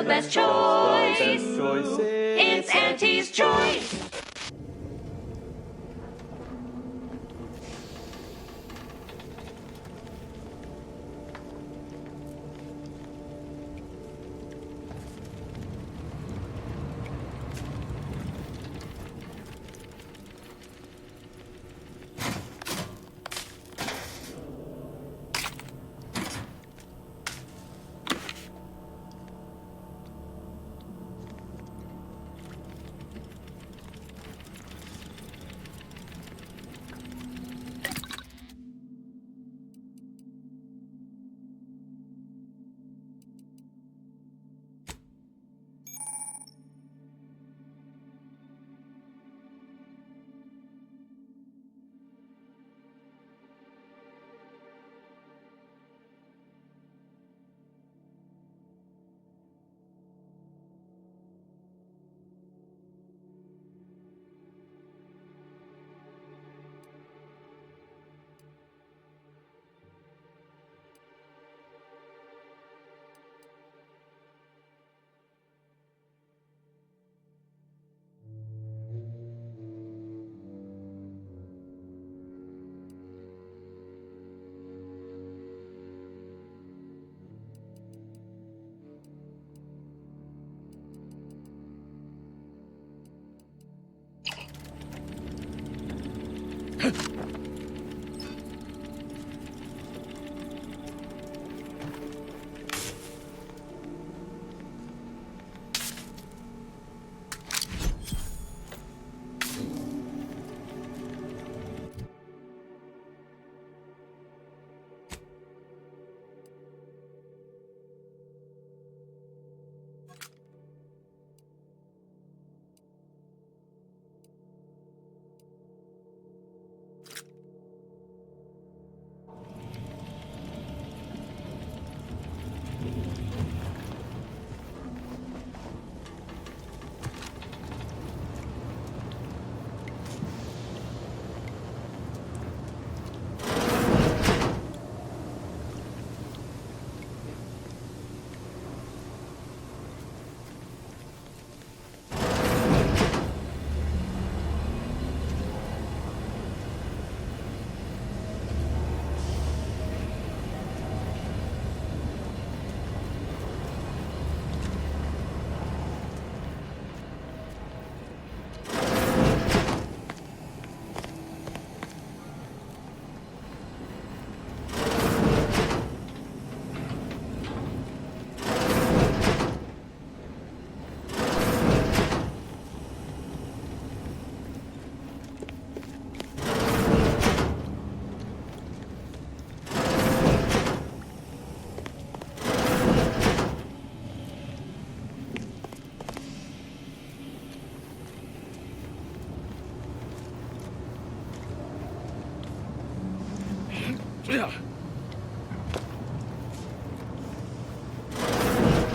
the best choice. It's Auntie's choice.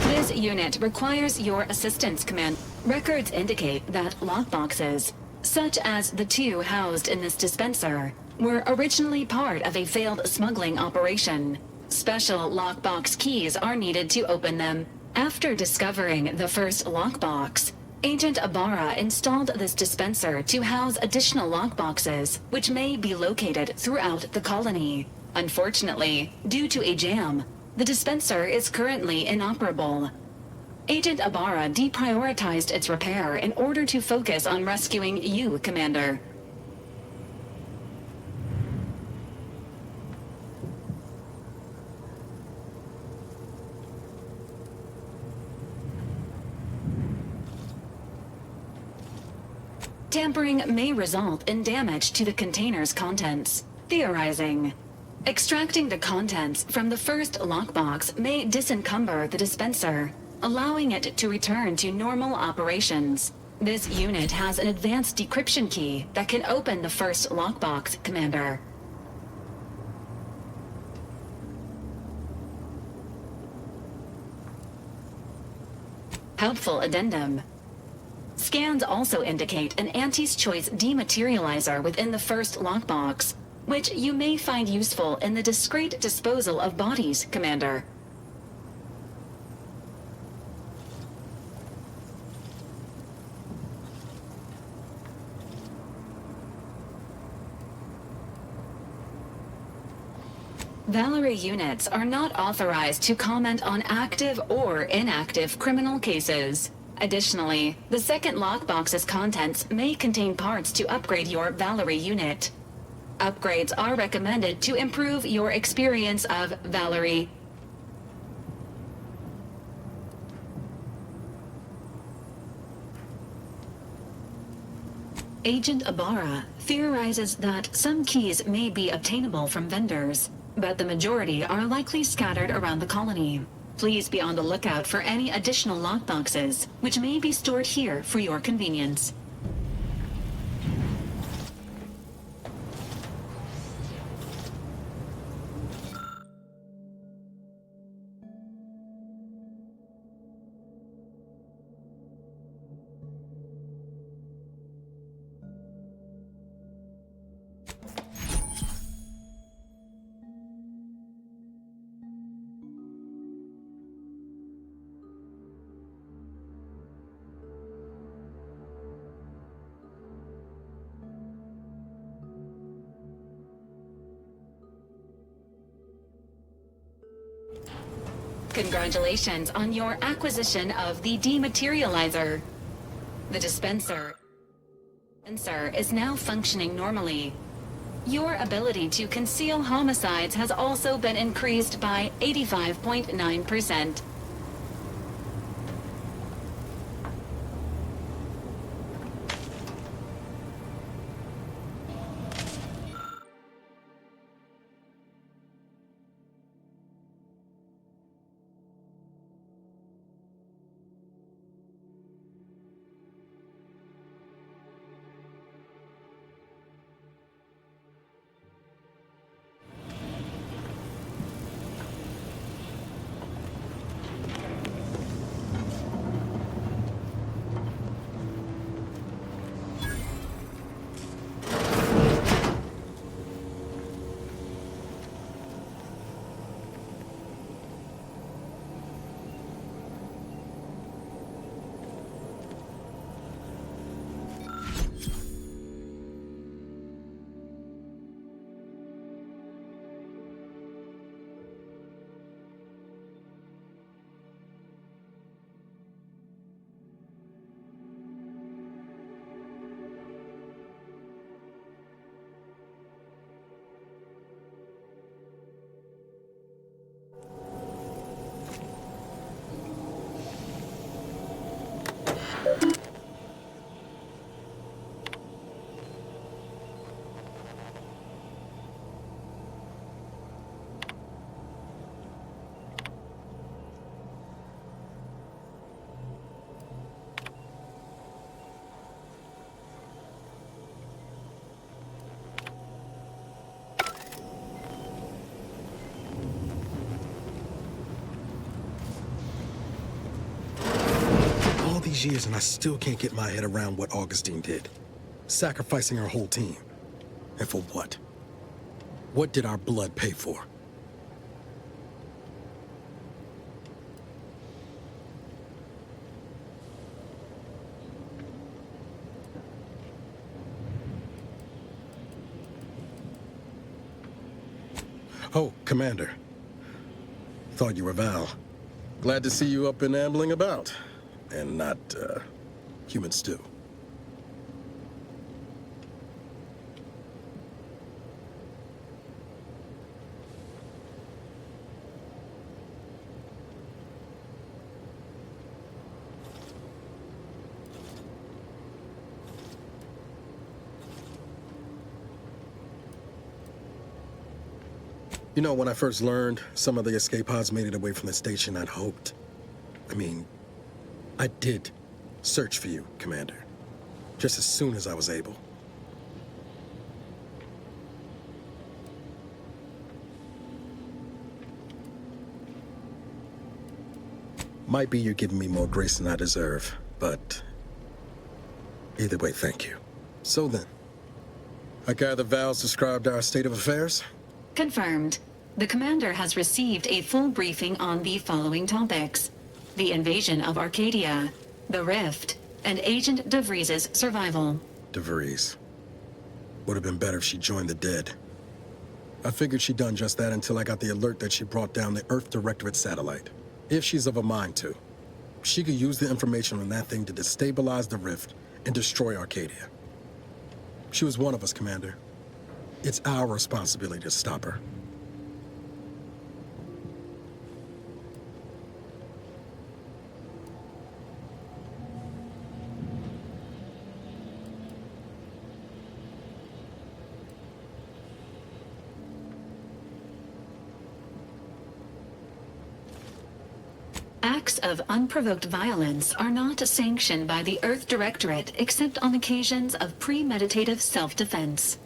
This unit requires your assistance, Command. Records indicate that lockboxes, such as the two housed in this dispenser, were originally part of a failed smuggling operation. Special lockbox keys are needed to open them. After discovering the first lockbox, Agent Ibarra installed this dispenser to house additional lockboxes, which may be located throughout the colony. Unfortunately, due to a jam, the dispenser is currently inoperable. Agent Ibarra deprioritized its repair in order to focus on rescuing you, Commander. Tampering may result in damage to the container's contents. Theorizing. Extracting the contents from the first lockbox may disencumber the dispenser, allowing it to return to normal operations. This unit has an advanced decryption key that can open the first lockbox, Commander. Helpful addendum. Scans also indicate an Auntie's Choice dematerializer within the first lockbox, which you may find useful in the discreet disposal of bodies, Commander. Valerie units are not authorized to comment on active or inactive criminal cases. Additionally, the second lockbox's contents may contain parts to upgrade your Valerie unit. Upgrades are recommended to improve your experience of Valerie. Agent Ibarra theorizes that some keys may be obtainable from vendors, but the majority are likely scattered around the colony. Please be on the lookout for any additional lockboxes, which may be stored here for your convenience. Congratulations on your acquisition of the dematerializer. The dispenser is now functioning normally. Your ability to conceal homicides has also been increased by 85.9%. These years and I still can't get my head around what Augustine did. Sacrificing her whole team. And for what? What did our blood pay for? Oh, Commander. Thought you were Val. Glad to see you up and ambling about. And not, human stew. You know, when I first learned some of the escape pods made it away from the station, I'd hoped. I did search for you, Commander, just as soon as I was able. Might be you're giving me more grace than I deserve, but either way, thank you. So then, I gather Val's described our state of affairs? Confirmed. The commander has received a full briefing on the following topics: the invasion of Arcadia, the Rift, and Agent DeVries's survival. DeVries. Would have been better if she joined the dead. I figured she'd done just that until I got the alert that she brought down the Earth Directorate satellite. If she's of a mind to, she could use the information on that thing to destabilize the rift and destroy Arcadia. She was one of us, Commander. It's our responsibility to stop her. Acts of unprovoked violence are not sanctioned by the Earth Directorate except on occasions of premeditative self-defense.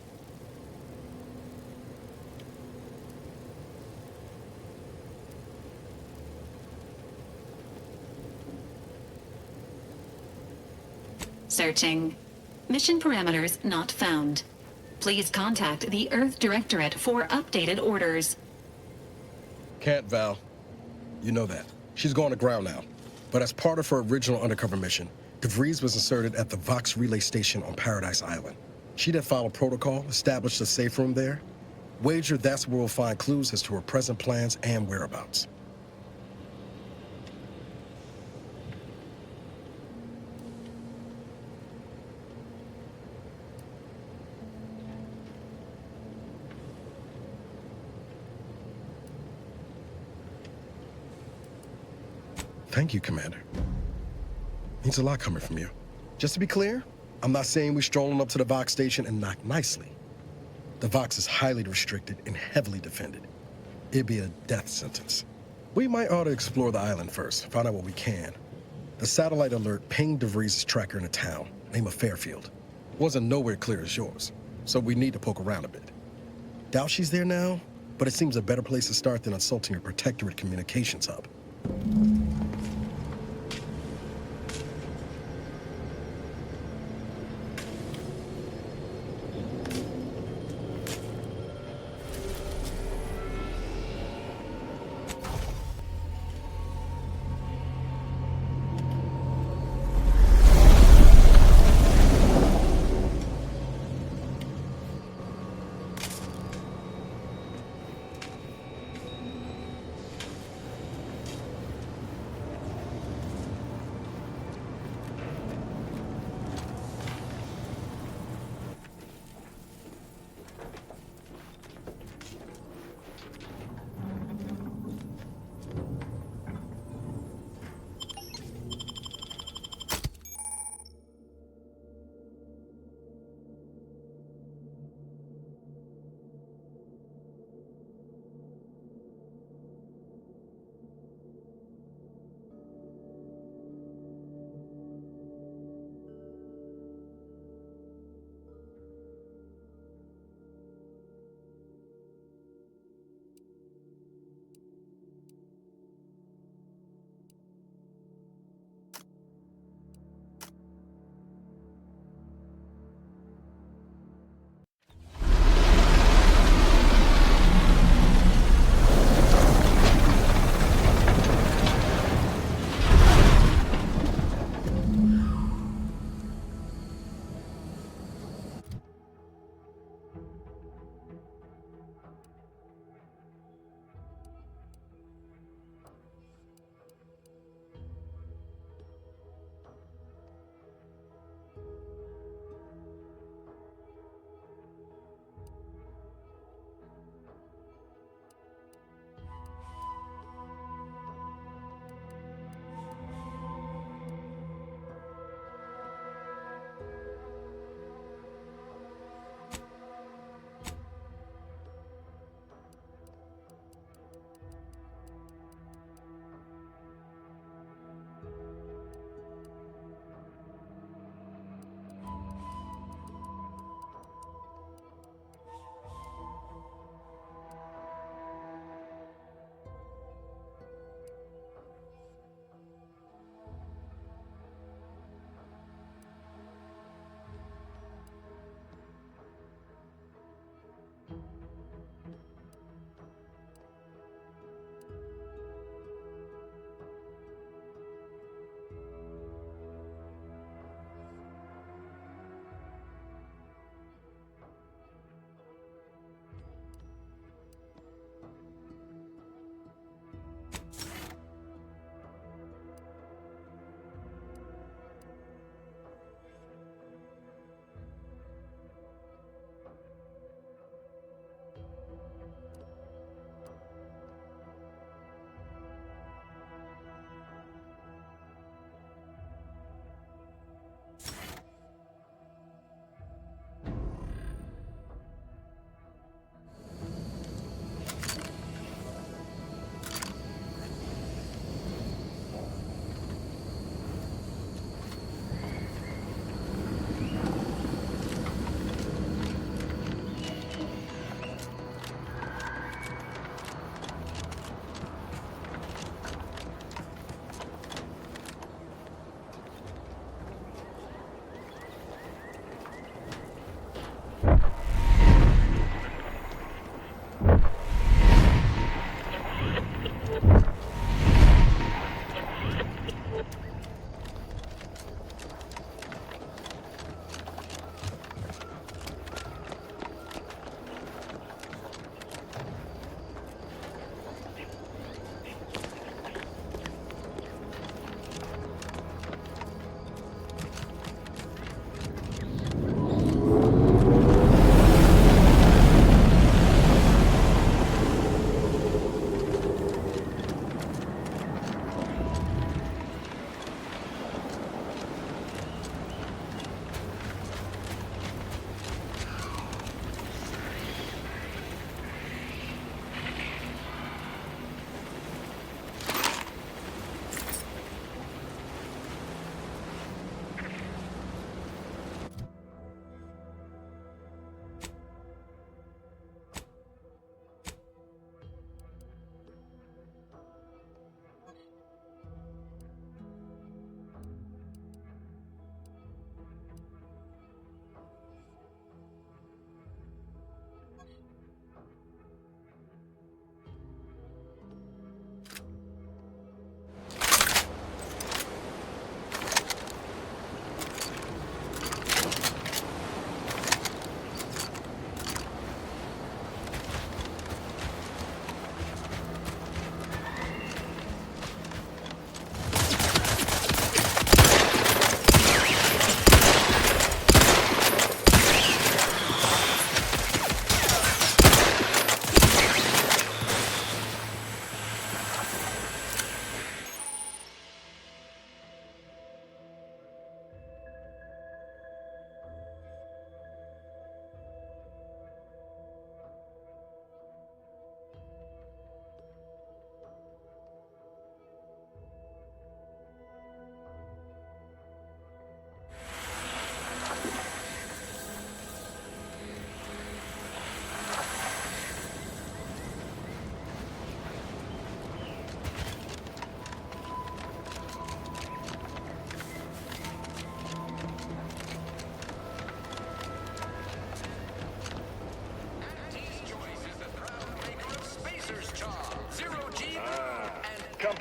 Searching. Mission parameters not found. Please contact the Earth Directorate for updated orders. Can't, Val. You know that. She's going to ground now. But as part of her original undercover mission, DeVries was inserted at the Vox relay station on Paradise Island. She'd have followed protocol, established a safe room there. Wager that's where we'll find clues as to her present plans and whereabouts. Thank you, Commander. Means a lot coming from you. Just to be clear, I'm not saying we're strolling up to the Vox station and knock nicely. The Vox is highly restricted and heavily defended. It'd be a death sentence. We might ought to explore the island first, find out what we can. The satellite alert pinged DeVries' tracker in a town, name of Fairfield. Wasn't nowhere clear as yours, so we need to poke around a bit. Doubt she's there now, but it seems a better place to start than assaulting her protectorate communications hub.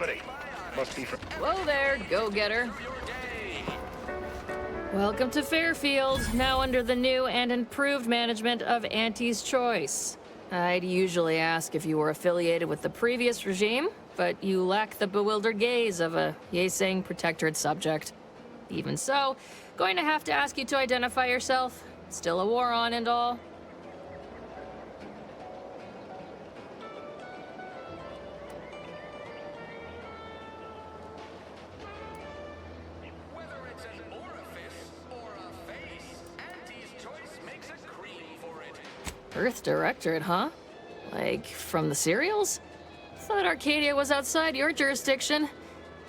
company. Must be from... Hello there, go-getter. Welcome to Fairfield, now under the new and improved management of Auntie's Choice. I'd usually ask if you were affiliated with the previous regime, but you lack the bewildered gaze of a yay-saying protectorate subject. Even so, going to have to ask you to identify yourself. Still a war on and all. Whether it's an orifice or a face, Auntie's Choice makes a cream for it. Earth Directorate, huh? Like, from the serials? Thought Arcadia was outside your jurisdiction.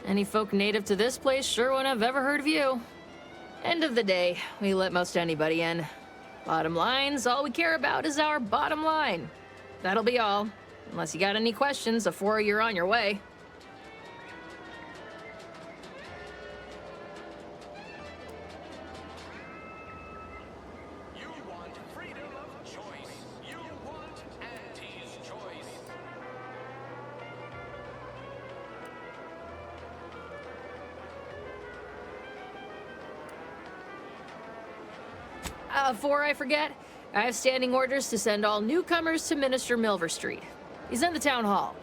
Any folk native to this place sure wouldn't have ever heard of you. End of the day, we let most anybody in. Bottom line's all we care about is our bottom line. That'll be all. Unless you got any questions before you're on your way. You want freedom of choice. You want Auntie's Choice. Before I forget, I have standing orders to send all newcomers to Minister Milver Street. He's in the town hall.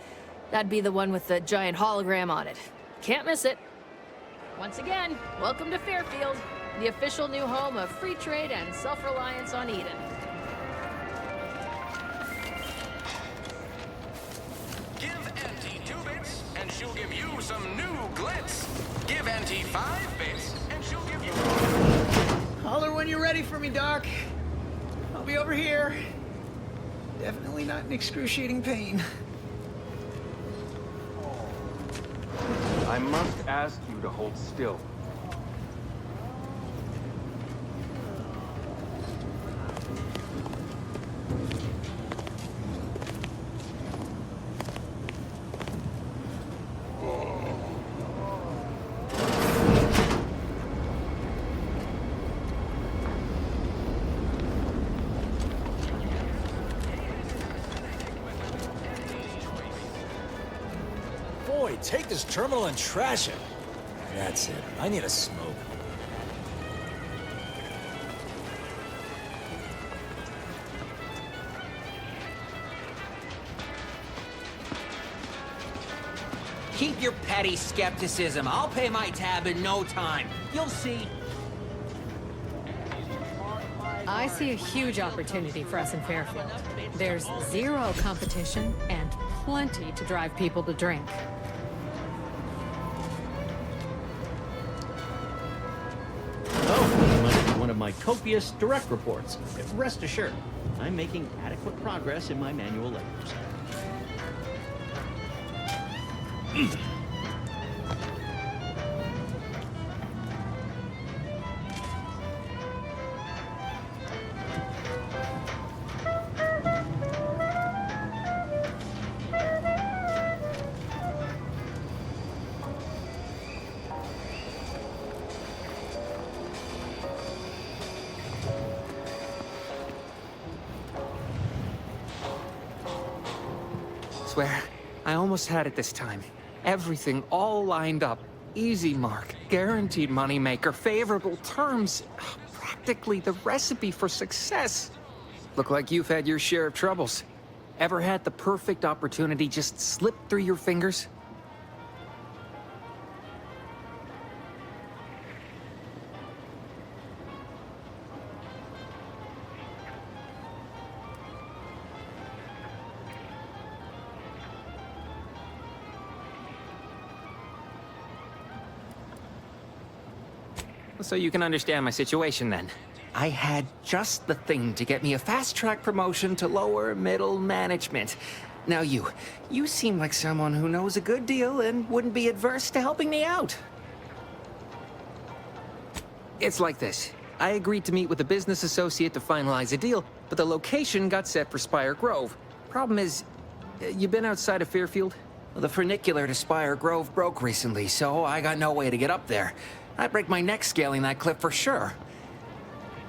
That'd be the one with the giant hologram on it. Can't miss it. Once again, welcome to Fairfield, the official new home of free trade and self-reliance on Eden. Give Auntie 2 bits, and she'll give you some new glitz. Give Auntie 5 bits, and she'll give you... Holler when you're ready for me, Doc. I'll be over here. Definitely not in excruciating pain. I must ask you to hold still. Boy, take this terminal and trash it. That's it. I need a smoke. Keep your petty skepticism. I'll pay my tab in no time. You'll see. I see a huge opportunity for us in Fairfield. There's zero competition and plenty to drive people to drink. Oh, you must be one of my copious direct reports. Rest assured, I'm making adequate progress in my manual labors. Swear, I almost had it this time. Everything all lined up. Easy mark, guaranteed moneymaker, favorable terms. Practically the recipe for success. Look like you've had your share of troubles. Ever had the perfect opportunity just slip through your fingers? So you can understand my situation then. I had just the thing to get me a fast-track promotion to lower middle management. Now you seem like someone who knows a good deal and wouldn't be adverse to helping me out. It's like this. I agreed to meet with a business associate to finalize a deal, but the location got set for Spire Grove. Problem is, you been outside of Fairfield? Well, the funicular to Spire Grove broke recently, so I got no way to get up there. I'd break my neck scaling that cliff for sure.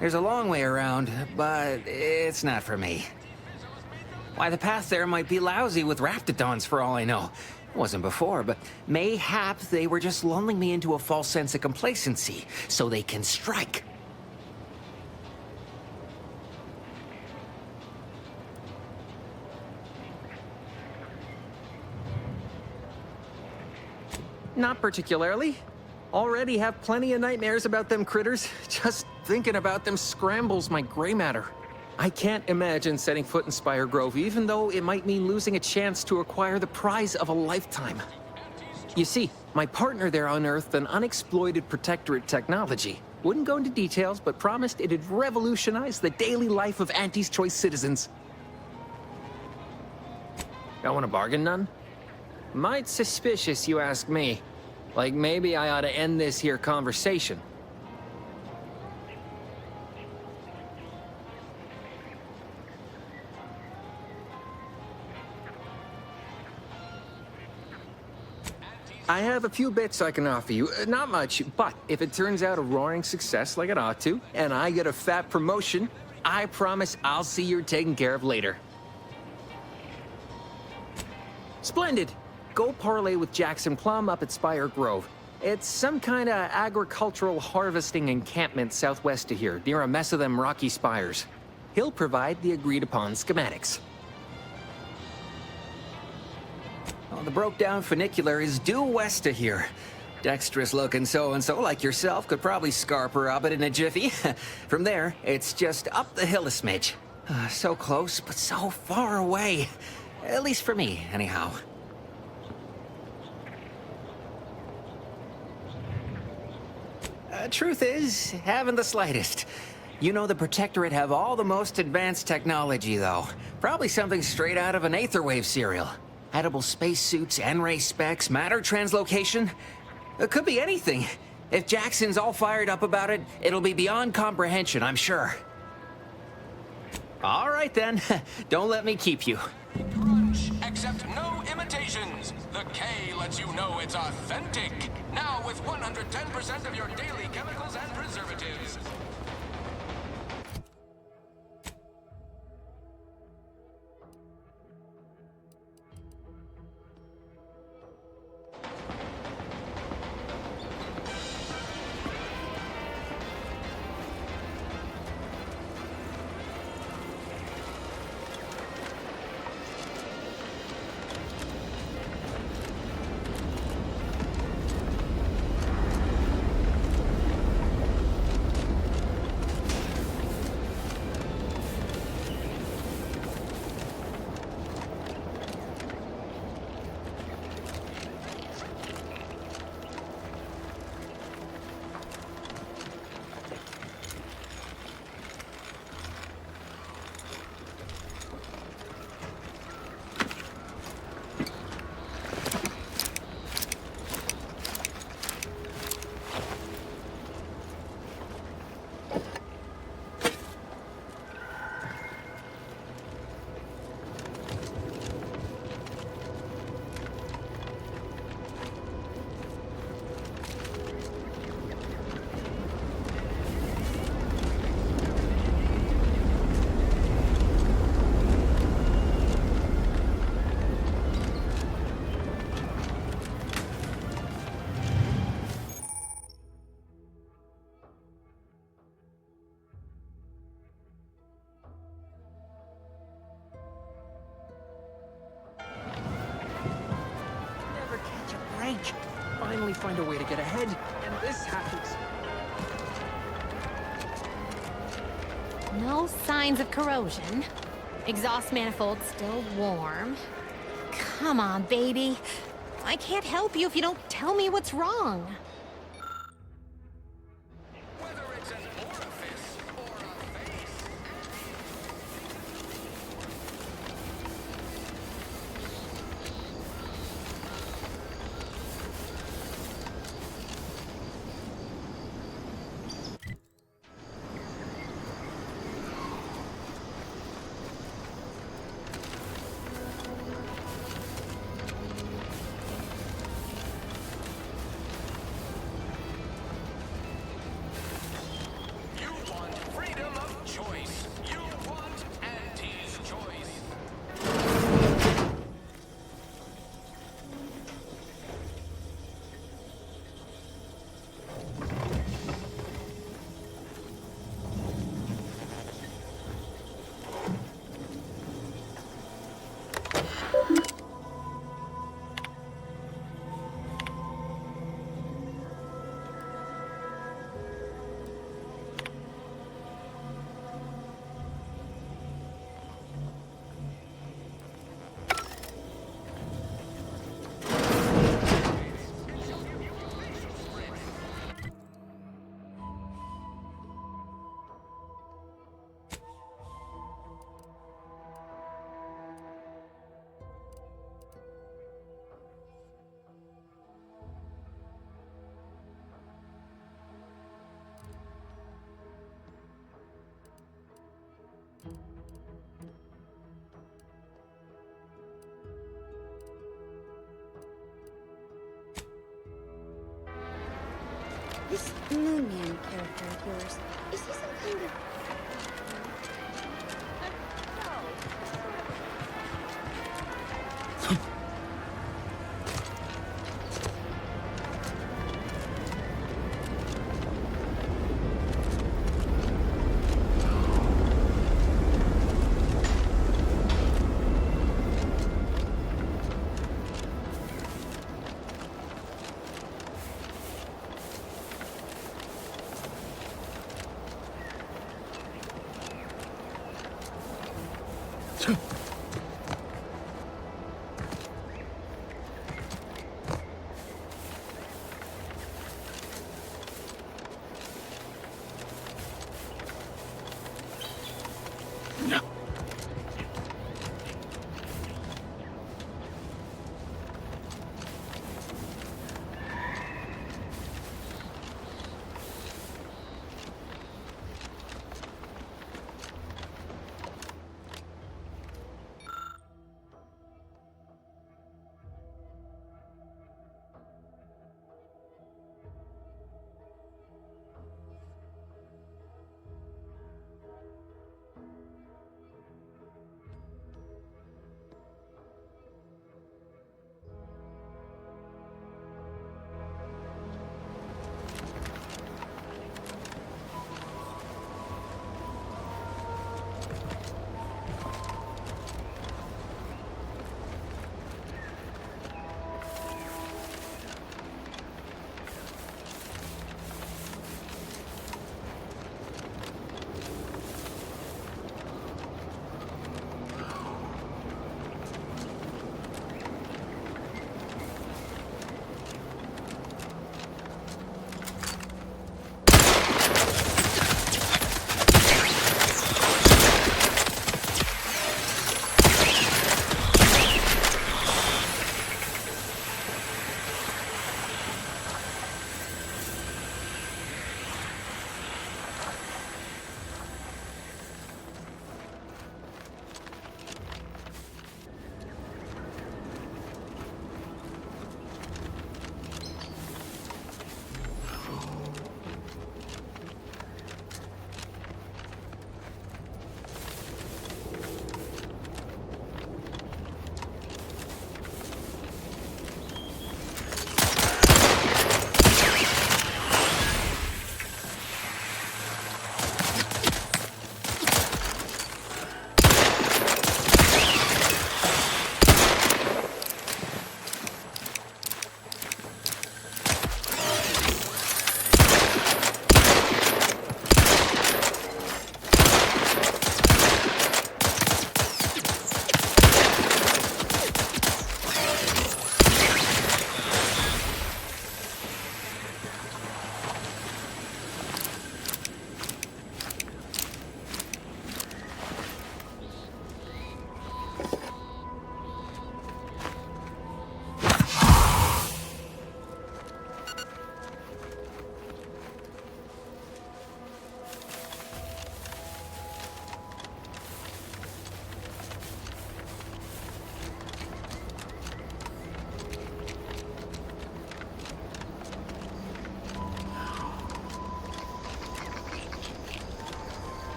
There's a long way around, but it's not for me. Why, the path there might be lousy with raptidons for all I know. Wasn't before, but mayhap they were just lulling me into a false sense of complacency so they can strike. Not particularly. Already have plenty of nightmares about them critters. Just thinking about them scrambles my gray matter. I can't imagine setting foot in Spire Grove, even though it might mean losing a chance to acquire the prize of a lifetime. You see, my partner there unearthed an unexploited protectorate technology. Wouldn't go into details, but promised it'd revolutionize the daily life of Auntie's Choice citizens. Got want a bargain, none? Might suspicious, you ask me. Like, maybe I ought to end this here conversation. I have a few bits I can offer you. Not much, but if it turns out a roaring success like it ought to, and I get a fat promotion, I promise I'll see you're taken care of later. Splendid. Go parlay with Jackson Plum up at Spire Grove. It's some kind of agricultural harvesting encampment southwest of here, near a mess of them rocky spires. He'll provide the agreed-upon schematics. Well, the broke-down funicular is due west of here. Dexterous-looking so-and-so like yourself could probably scarp her up it in a jiffy. From there, it's just up the hill a smidge. So close, but so far away. At least for me, anyhow. Truth is, haven't the slightest. You know the Protectorate have all the most advanced technology, though. Probably something straight out of an Aetherwave serial. Edible spacesuits, N-ray specs, matter translocation. It could be anything. If Jackson's all fired up about it, it'll be beyond comprehension, I'm sure. All right, then. Don't let me keep you. Crunch, accept no imitations. The K lets you know it's authentic. Now with 110% of your daily chemicals and preservatives. Finally find a way to get ahead, and this happens. No signs of corrosion. Exhaust manifold still warm. Come on, baby. I can't help you if you don't tell me what's wrong. Whether it's an orifice or a face. This Moon Man character of yours, is he some kind of...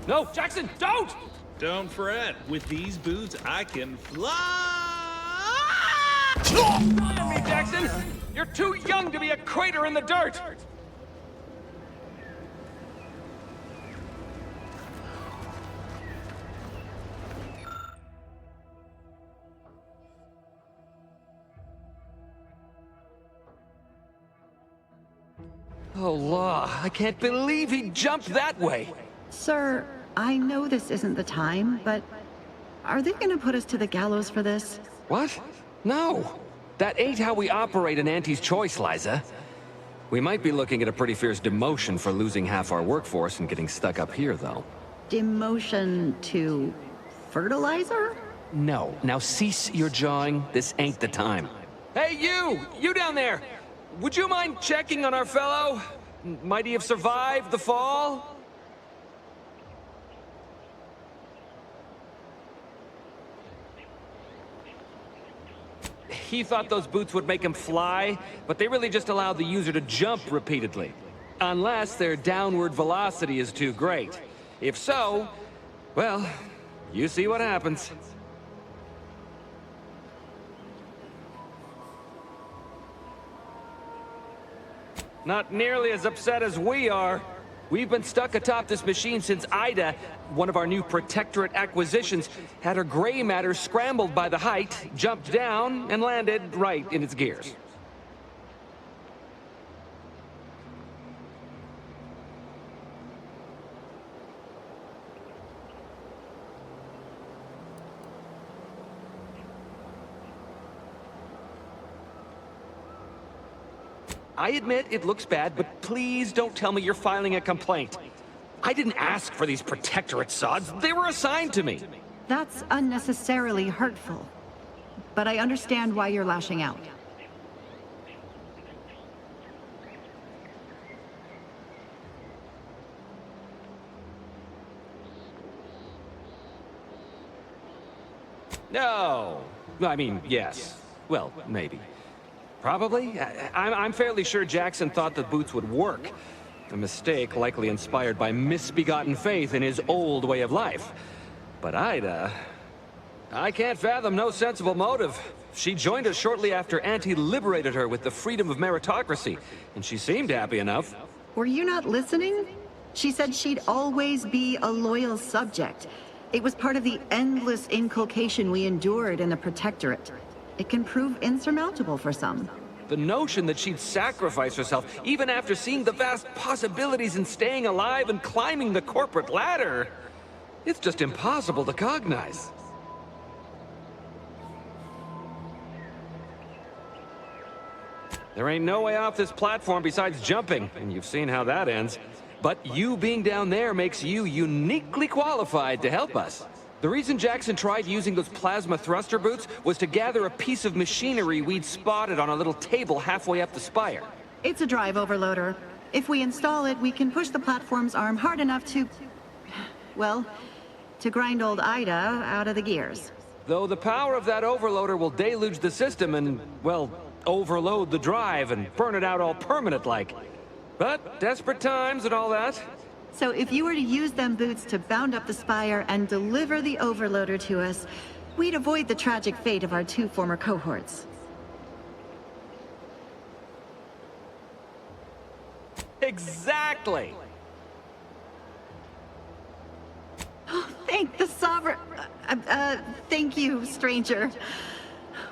No, Jackson, don't! Don't fret. With these boots, I can fly! Fire me, Jackson! You're too young to be a crater in the dirt! Oh, Law, I can't believe he jumped that way! Sir, I know this isn't the time, but are they gonna put us to the gallows for this? What? No, that ain't how we operate in Auntie's Choice, Liza. We might be looking at a pretty fierce demotion for losing half our workforce and getting stuck up here, though. Demotion to fertilizer? No. Now cease your jawing. This ain't the time. Hey, you! You down there! Would you mind checking on our fellow? Might he have survived the fall? He thought those boots would make him fly, but they really just allow the user to jump repeatedly. Unless their downward velocity is too great. If so, well, you see what happens. Not nearly as upset as we are. We've been stuck atop this machine since Ida, one of our new Protectorate acquisitions, had her gray matter scrambled by the height, jumped down, and landed right in its gears. I admit it looks bad, but please don't tell me you're filing a complaint. I didn't ask for these Protectorate sods. They were assigned to me. That's unnecessarily hurtful. But I understand why you're lashing out. No. I mean, yes. Well, maybe. Probably. I'm fairly sure Jackson thought the boots would work. A mistake likely inspired by misbegotten faith in his old way of life. But Ida... I can't fathom no sensible motive. She joined us shortly after Auntie liberated her with the freedom of meritocracy, and she seemed happy enough. Were you not listening? She said she'd always be a loyal subject. It was part of the endless inculcation we endured in the Protectorate. It can prove insurmountable for some. The notion that she'd sacrifice herself, even after seeing the vast possibilities in staying alive and climbing the corporate ladder, it's just impossible to cognize. There ain't no way off this platform besides jumping, and you've seen how that ends. But you being down there makes you uniquely qualified to help us. The reason Jackson tried using those plasma thruster boots was to gather a piece of machinery we'd spotted on a little table halfway up the spire. It's a drive overloader. If we install it, we can push the platform's arm hard enough to... well, to grind old Ida out of the gears. Though the power of that overloader will deluge the system and, well, overload the drive and burn it out all permanent-like. But desperate times and all that. So if you were to use them boots to bound up the spire and deliver the overloader to us, we'd avoid the tragic fate of our two former cohorts. Exactly! Thank the Sovereign... thank you, stranger.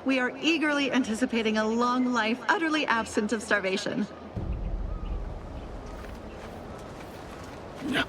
We are eagerly anticipating a long life utterly absent of starvation. No.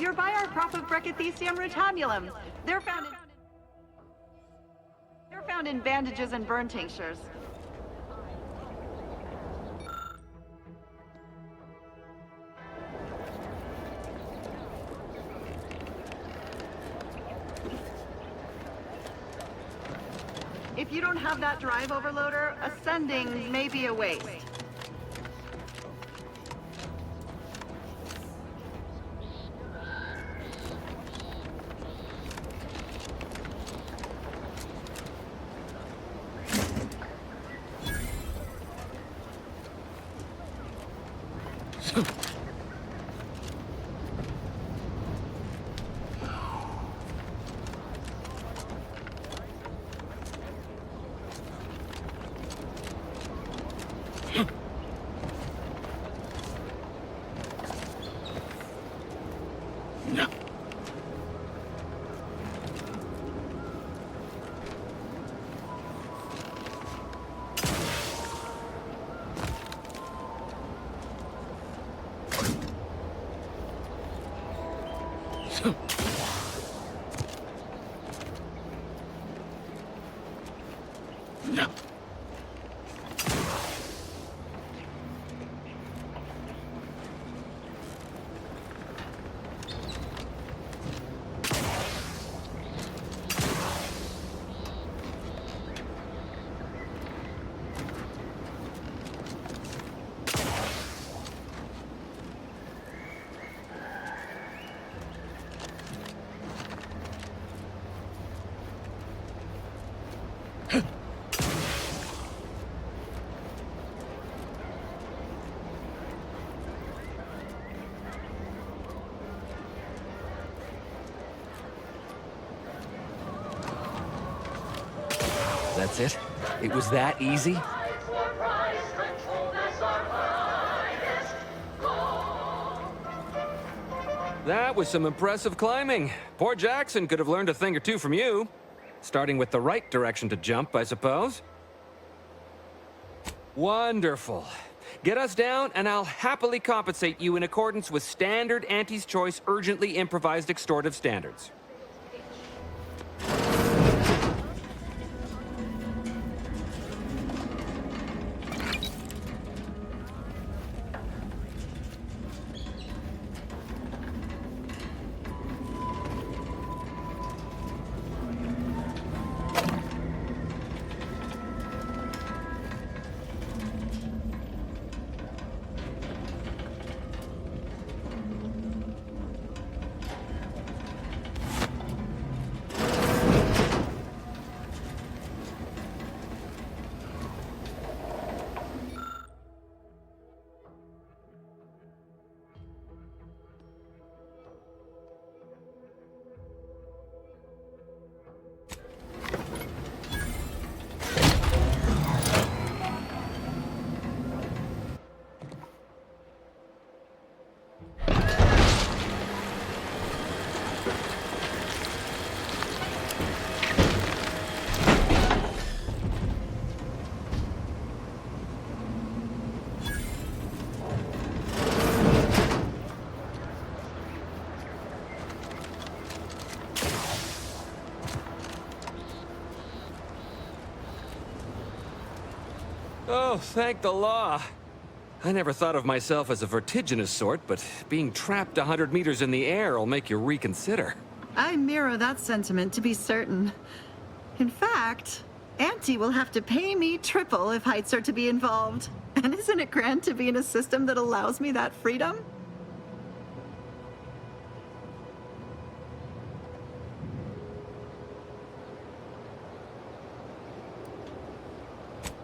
You're by our crop of Brachythecium rotabulum. They're found in bandages and burn tinctures. If you don't have that drive overloader, ascending may be a waste. That's it? It was that easy? That was some impressive climbing. Poor Jackson could have learned a thing or two from you. Starting with the right direction to jump, I suppose. Wonderful. Get us down, and I'll happily compensate you in accordance with standard Auntie's Choice urgently improvised extortive standards. Oh, thank the law. I never thought of myself as a vertiginous sort, but being trapped 100 meters in the air will make you reconsider. I mirror that sentiment, to be certain. In fact, Auntie will have to pay me triple if heights are to be involved. And isn't it grand to be in a system that allows me that freedom?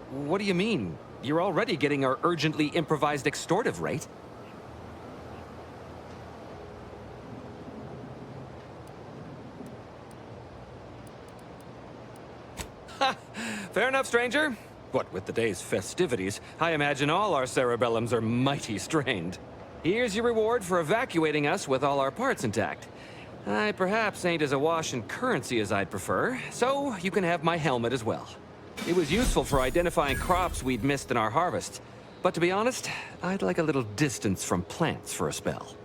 What do you mean? You're already getting our urgently improvised extortive rate. Ha! Fair enough, stranger. What with the day's festivities, I imagine all our cerebellums are mighty strained. Here's your reward for evacuating us with all our parts intact. I perhaps ain't as awash in currency as I'd prefer, so you can have my helmet as well. It was useful for identifying crops we'd missed in our harvest. But to be honest, I'd like a little distance from plants for a spell.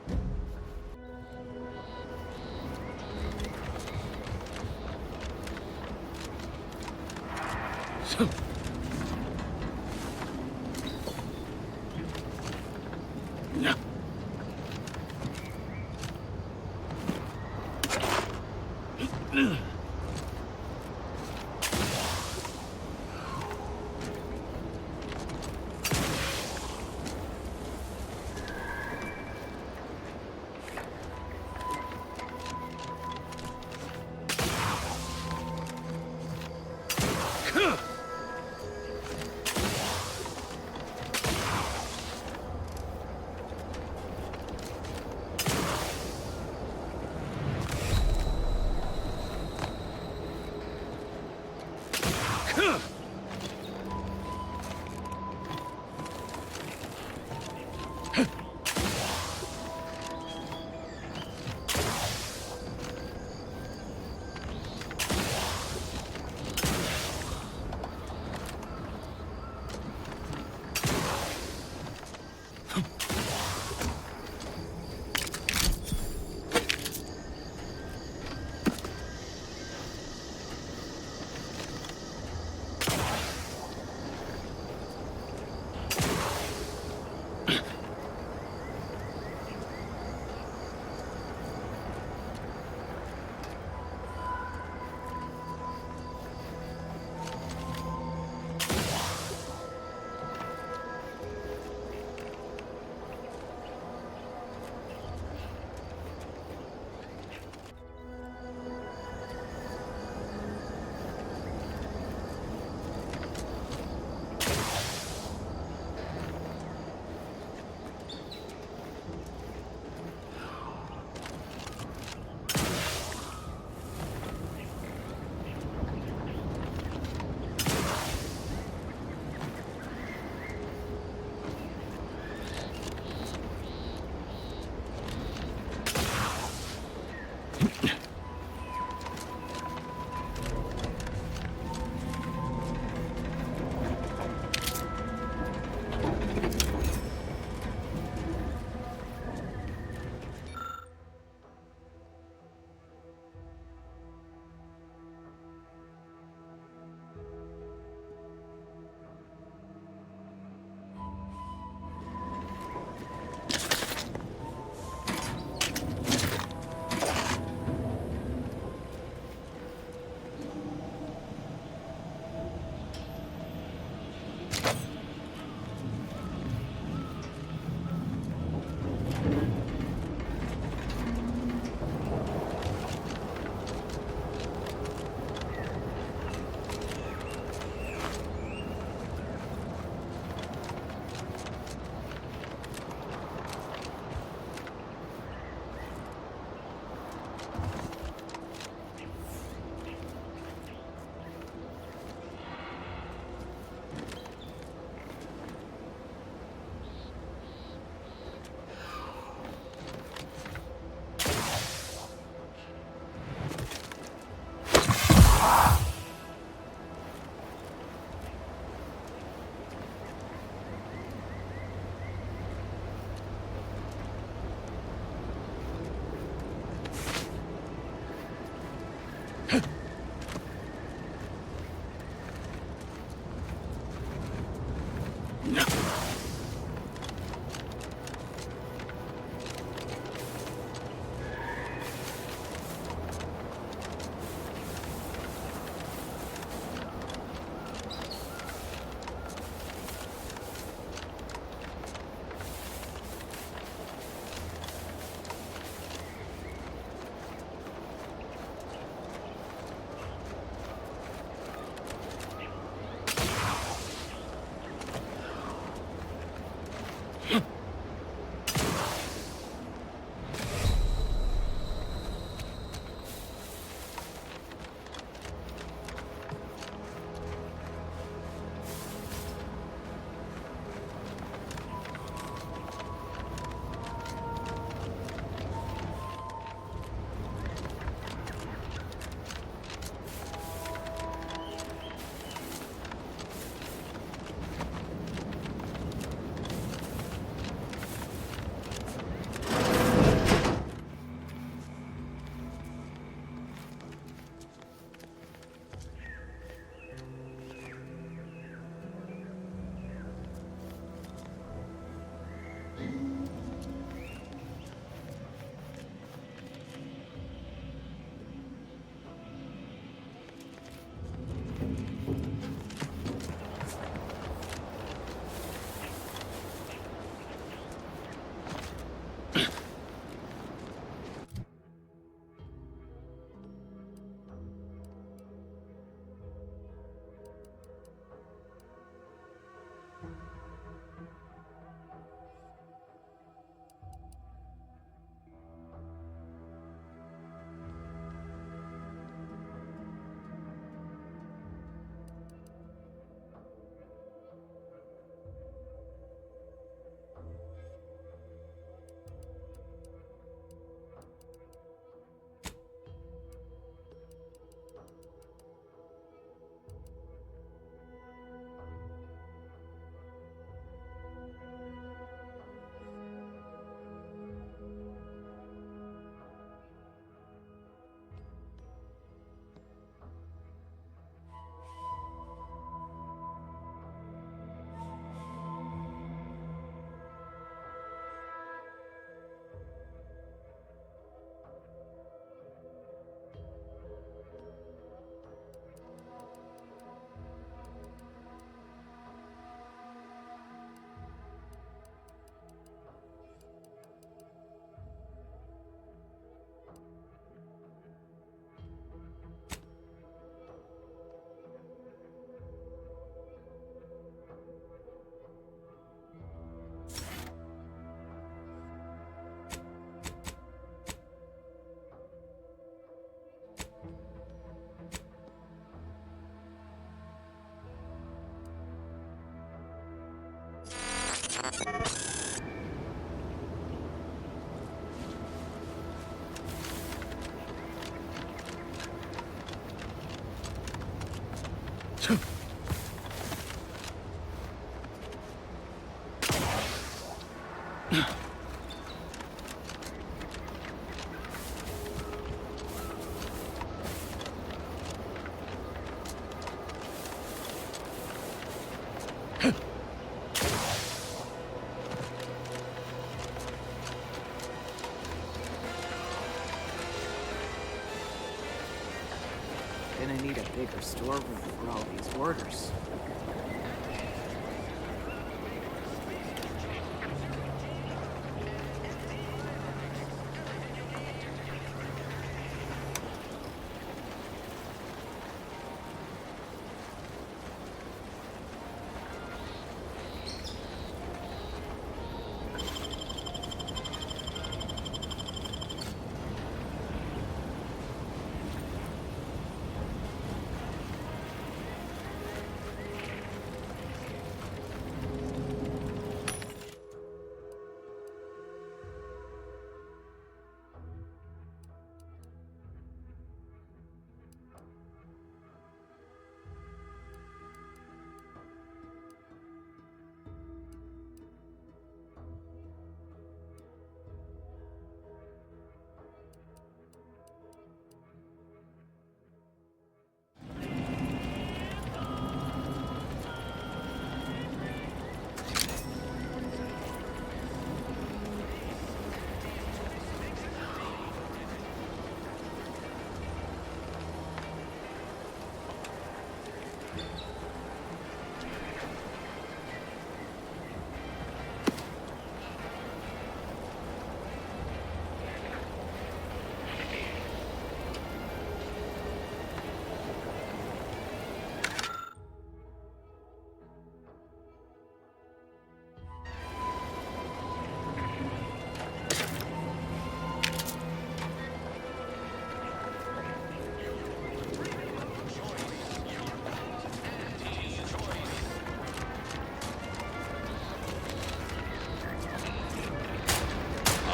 Gonna need a bigger storeroom for all these orders.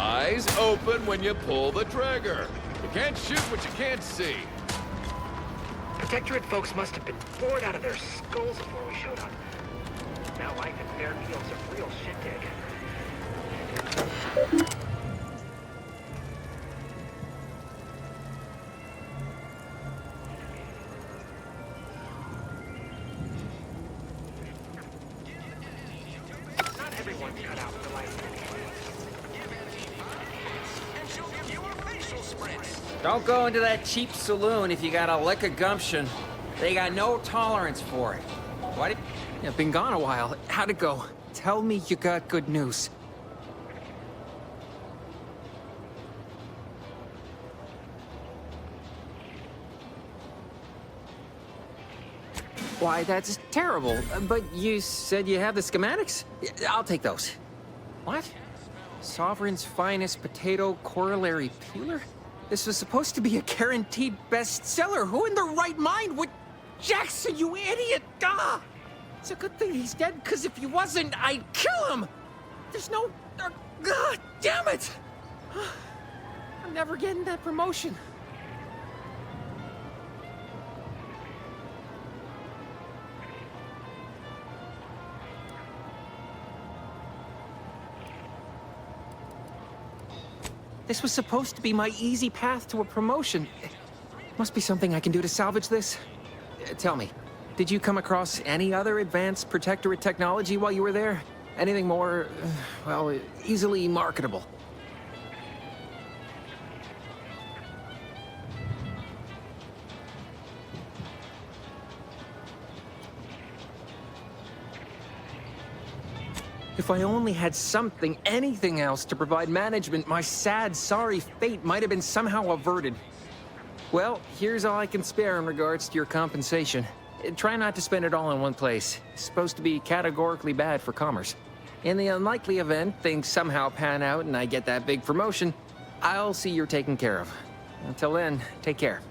Eyes open when you pull the trigger. You can't shoot what you can't see. Protectorate folks must have been bored out of their skulls before we showed up. Now life in Fairfield's a real shindig. Not everyone's cut out for life. And she'll give you a facial spritz. Don't go into that cheap saloon if you got a lick of gumption. They got no tolerance for it. What? Yeah, been gone a while. How'd it go? Tell me you got good news. Why, that's terrible. But you said you have the schematics? Yeah, I'll take those. What? Sovereign's finest potato corollary peeler? This was supposed to be a guaranteed bestseller. Who in their right mind would... Jackson, you idiot! Ah! It's a good thing he's dead, because if he wasn't, I'd kill him! There's no... God damn it! I'm never getting that promotion. This was supposed to be my easy path to a promotion. Must be something I can do to salvage this. Tell me, did you come across any other advanced protectorate technology while you were there? Anything more, well, easily marketable? If I only had something, anything else to provide management, my sad, sorry fate might have been somehow averted. Well, here's all I can spare in regards to your compensation. Try not to spend it all in one place. It's supposed to be categorically bad for commerce. In the unlikely event things somehow pan out and I get that big promotion, I'll see you're taken care of. Until then, take care.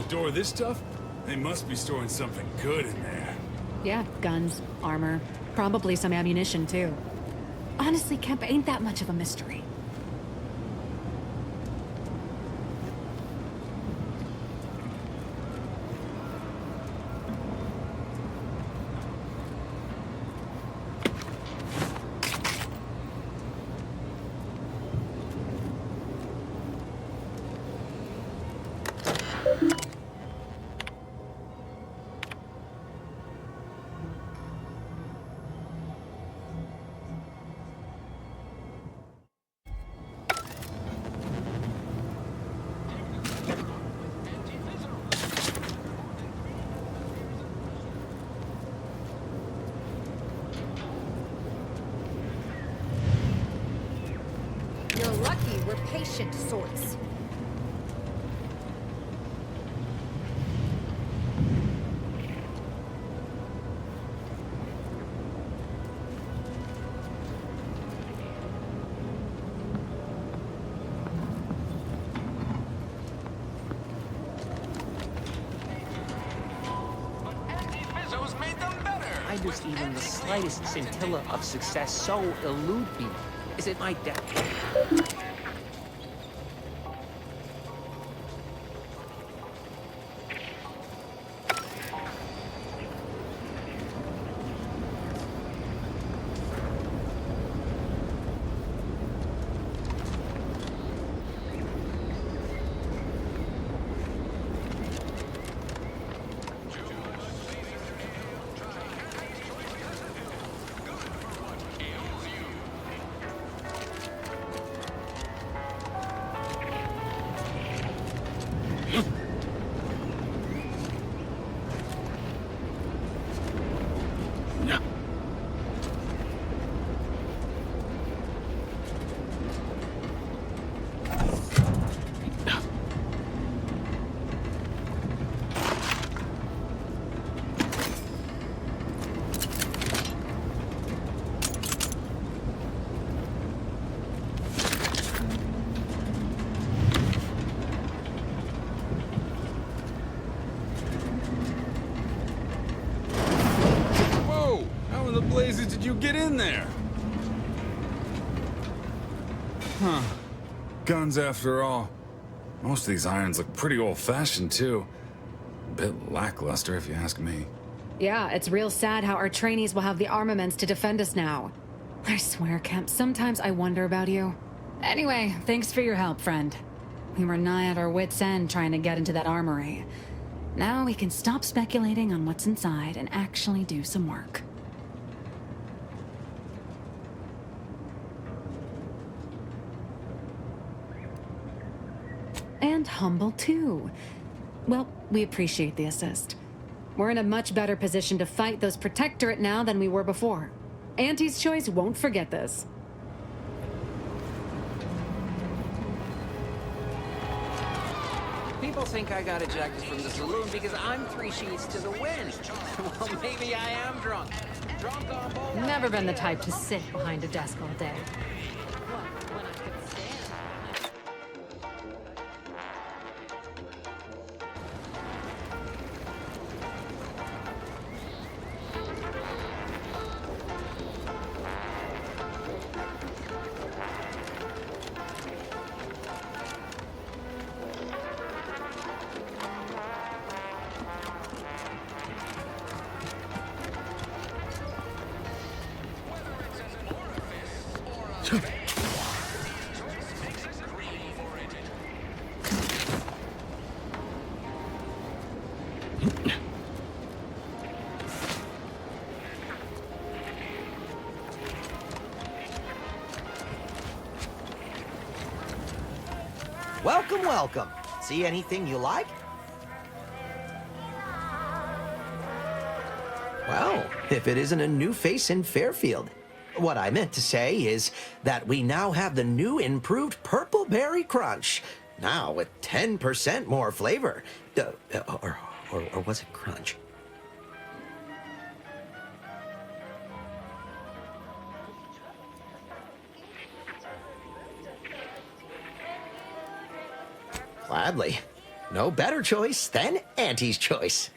Store this stuff? They must be storing something good in there. Yeah, guns, armor, probably some ammunition too. Honestly, Kemp ain't that much of a mystery. You're lucky we're patient sorts. Fizzos made them better. Why does even the slightest scintilla of success so elude me? Is it my death? Whoa! How in the blazes did you get in there? Huh. Guns after all. Most of these irons look pretty old-fashioned, too. A bit lackluster, if you ask me. Yeah, it's real sad how our trainees will have the armaments to defend us now. I swear, Kemp, sometimes I wonder about you. Anyway, thanks for your help, friend. We were nigh at our wits' end trying to get into that armory. Now we can stop speculating on what's inside and actually do some work. And humble, too. Well, we appreciate the assist. We're in a much better position to fight those Protectorate now than we were before. Auntie's Choice won't forget this. People think I got ejected from the saloon because I'm 3 sheets to the wind. Well, maybe I am drunk. Drunk on both. Never been the type to sit behind a desk all day. Welcome, welcome. See anything you like? Well, if it isn't a new face in Fairfield. What I meant to say is that we now have the new improved Purple Berry Crunch. Now with 10% more flavor. Or was it crunch? Gladly. No better choice than Auntie's Choice.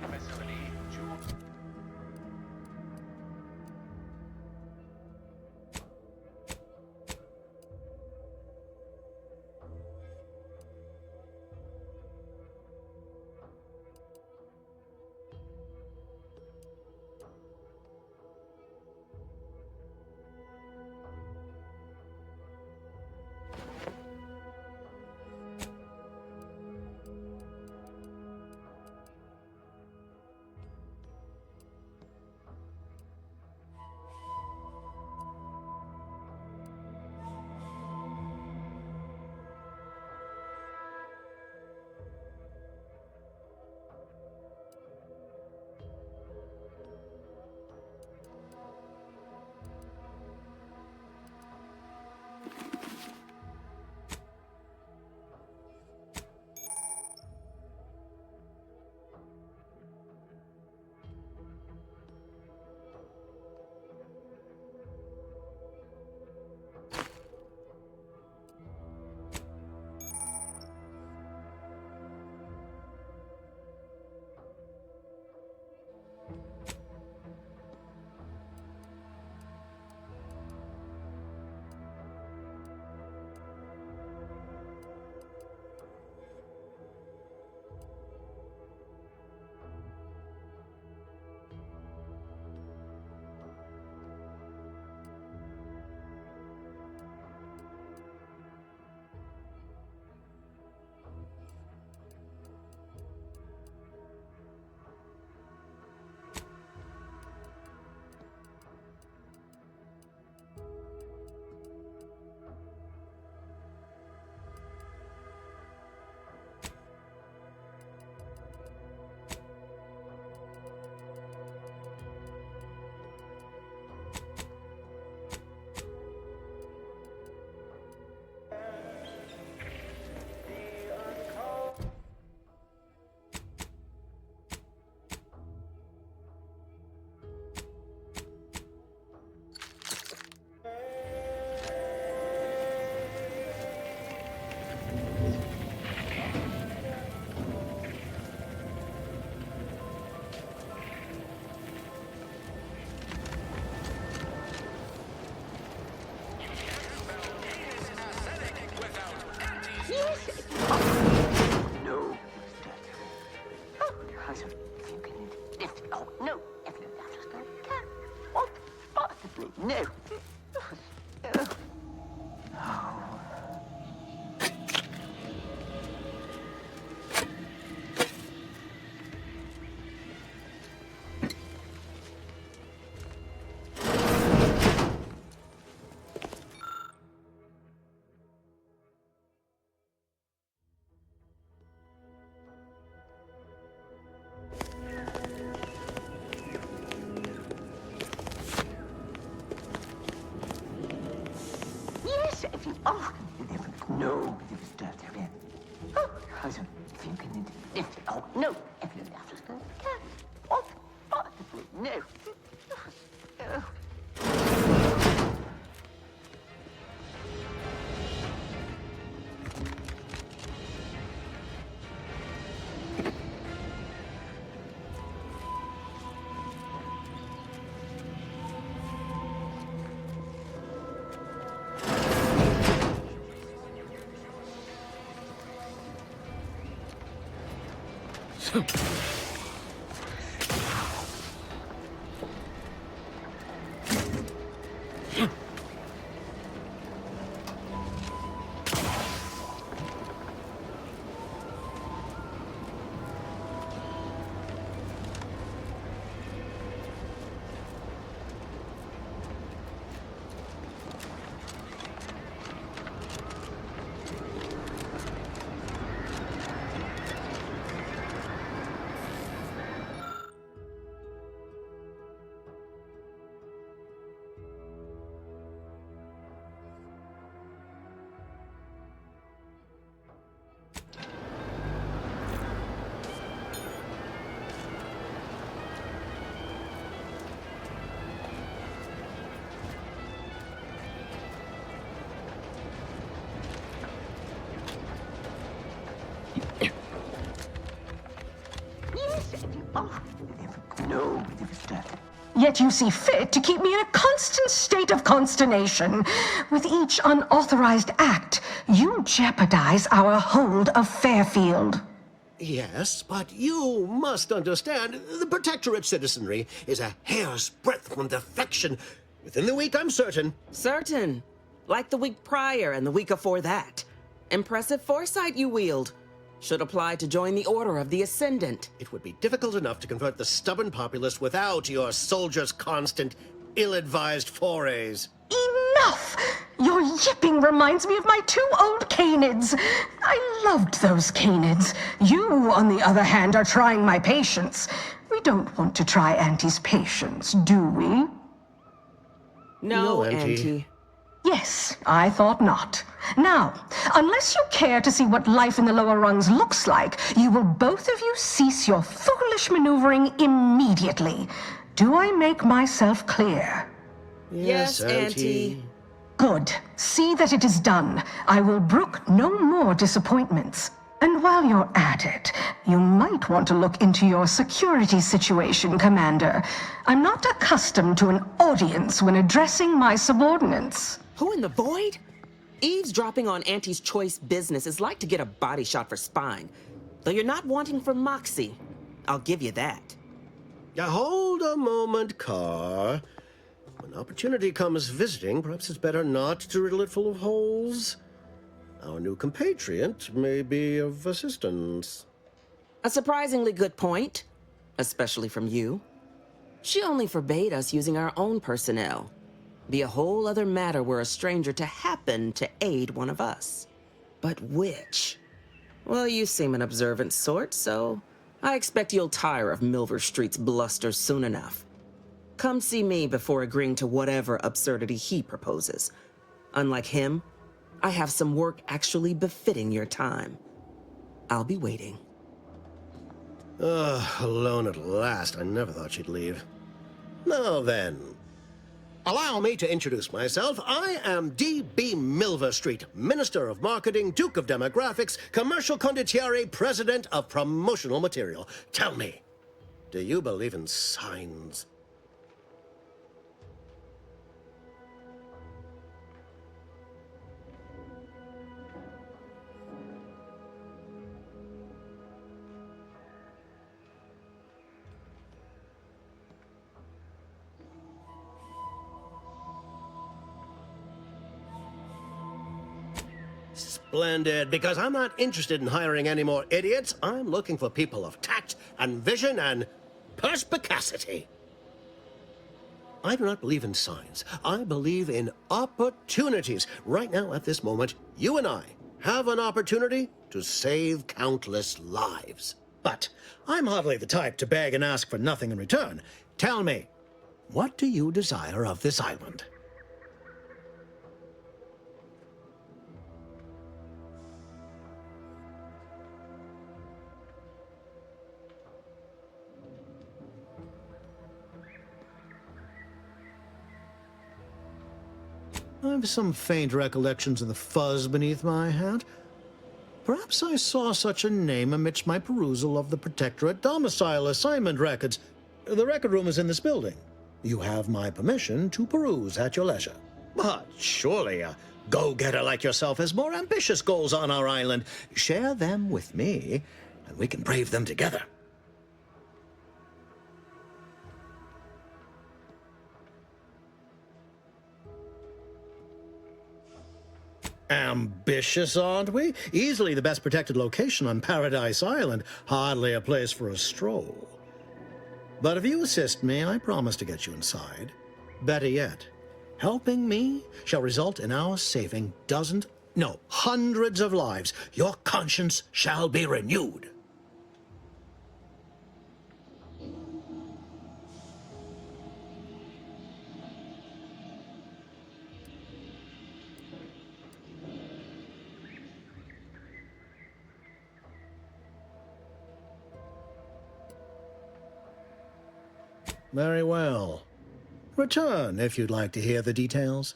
mining facility to... No. Oh, no. What? Possibly. No. Yes, if you... Oh, no. Oh, also, if you can... Oh, no. If you... What? Possibly. No. Oh, no, it was death. Yet you see fit to keep me in a constant state of consternation. With each unauthorized act, you jeopardize our hold of Fairfield. Yes, but you must understand, the Protectorate citizenry is a hair's breadth from defection. Within the week, I'm certain. Certain. Like the week prior and the week before that. Impressive foresight you wield. Should apply to join the Order of the Ascendant. It would be difficult enough to convert the stubborn populace without your soldiers' constant, ill-advised forays. Enough! Your yipping reminds me of my 2 old canids. I loved those canids. You, on the other hand, are trying my patience. We don't want to try Auntie's patience, do we? No, Auntie. Auntie. Yes, I thought not. Now, unless you care to see what life in the lower rungs looks like, you will both of you cease your foolish maneuvering immediately. Do I make myself clear? Yes, Auntie. Good. See that it is done. I will brook no more disappointments. And while you're at it, you might want to look into your security situation, Commander. I'm not accustomed to an audience when addressing my subordinates. Who in the void? Eavesdropping on Auntie's choice business is like to get a body shot for spine. Though you're not wanting for moxie. I'll give you that. Hold a moment, Carr. When opportunity comes visiting, perhaps it's better not to riddle it full of holes. Our new compatriot may be of assistance. A surprisingly good point. Especially from you. She only forbade us using our own personnel. Be a whole other matter were a stranger to happen to aid one of us. But which? Well, you seem an observant sort, so I expect you'll tire of Milver Street's bluster soon enough. Come see me before agreeing to whatever absurdity he proposes. Unlike him, I have some work actually befitting your time. I'll be waiting. Alone at last. I never thought she'd leave. Now then, allow me to introduce myself. I am D.B. Milver Street, Minister of Marketing, Duke of Demographics, Commercial Condottiere, President of Promotional Material. Tell me, do you believe in signs? Splendid, because I'm not interested in hiring any more idiots. I'm looking for people of tact and vision and perspicacity. I do not believe in signs. I believe in opportunities. Right now, at this moment, you and I have an opportunity to save countless lives. But I'm hardly the type to beg and ask for nothing in return. Tell me, what do you desire of this island? I've some faint recollections of the fuzz beneath my hat. Perhaps I saw such a name amidst my perusal of the Protectorate domicile assignment records. The record room is in this building. You have my permission to peruse at your leisure. But surely a go-getter like yourself has more ambitious goals on our island. Share them with me, and we can brave them together. Ambitious, aren't we? Easily the best protected location on Paradise Island. Hardly a place for a stroll. But if you assist me, I promise to get you inside. Better yet, helping me shall result in our saving dozens, no, hundreds of lives. Your conscience shall be renewed. Very well. Return if you'd like to hear the details.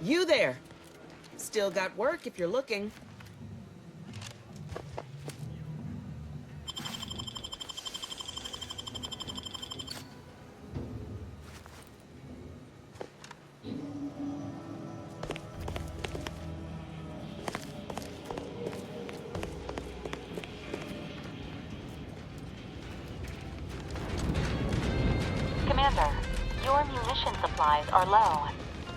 You there. Still got work if you're looking. Commander, your munition supplies are low.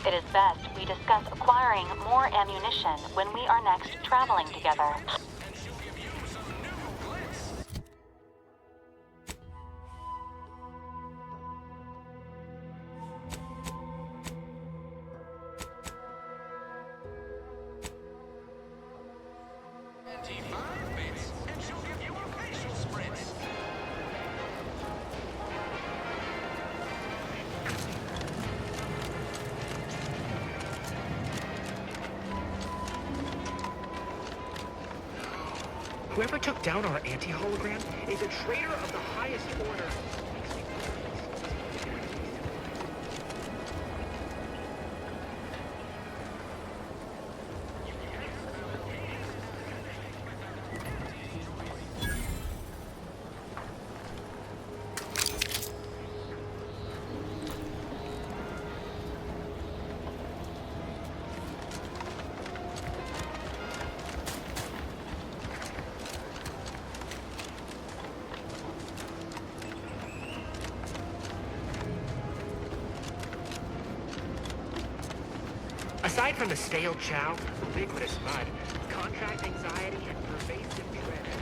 It is best we discuss acquiring more ammunition when we are next traveling together. Whoever took down our anti-hologram is a traitor of the highest order. Aside from the stale chow, ubiquitous mud, contract anxiety, and pervasive dread,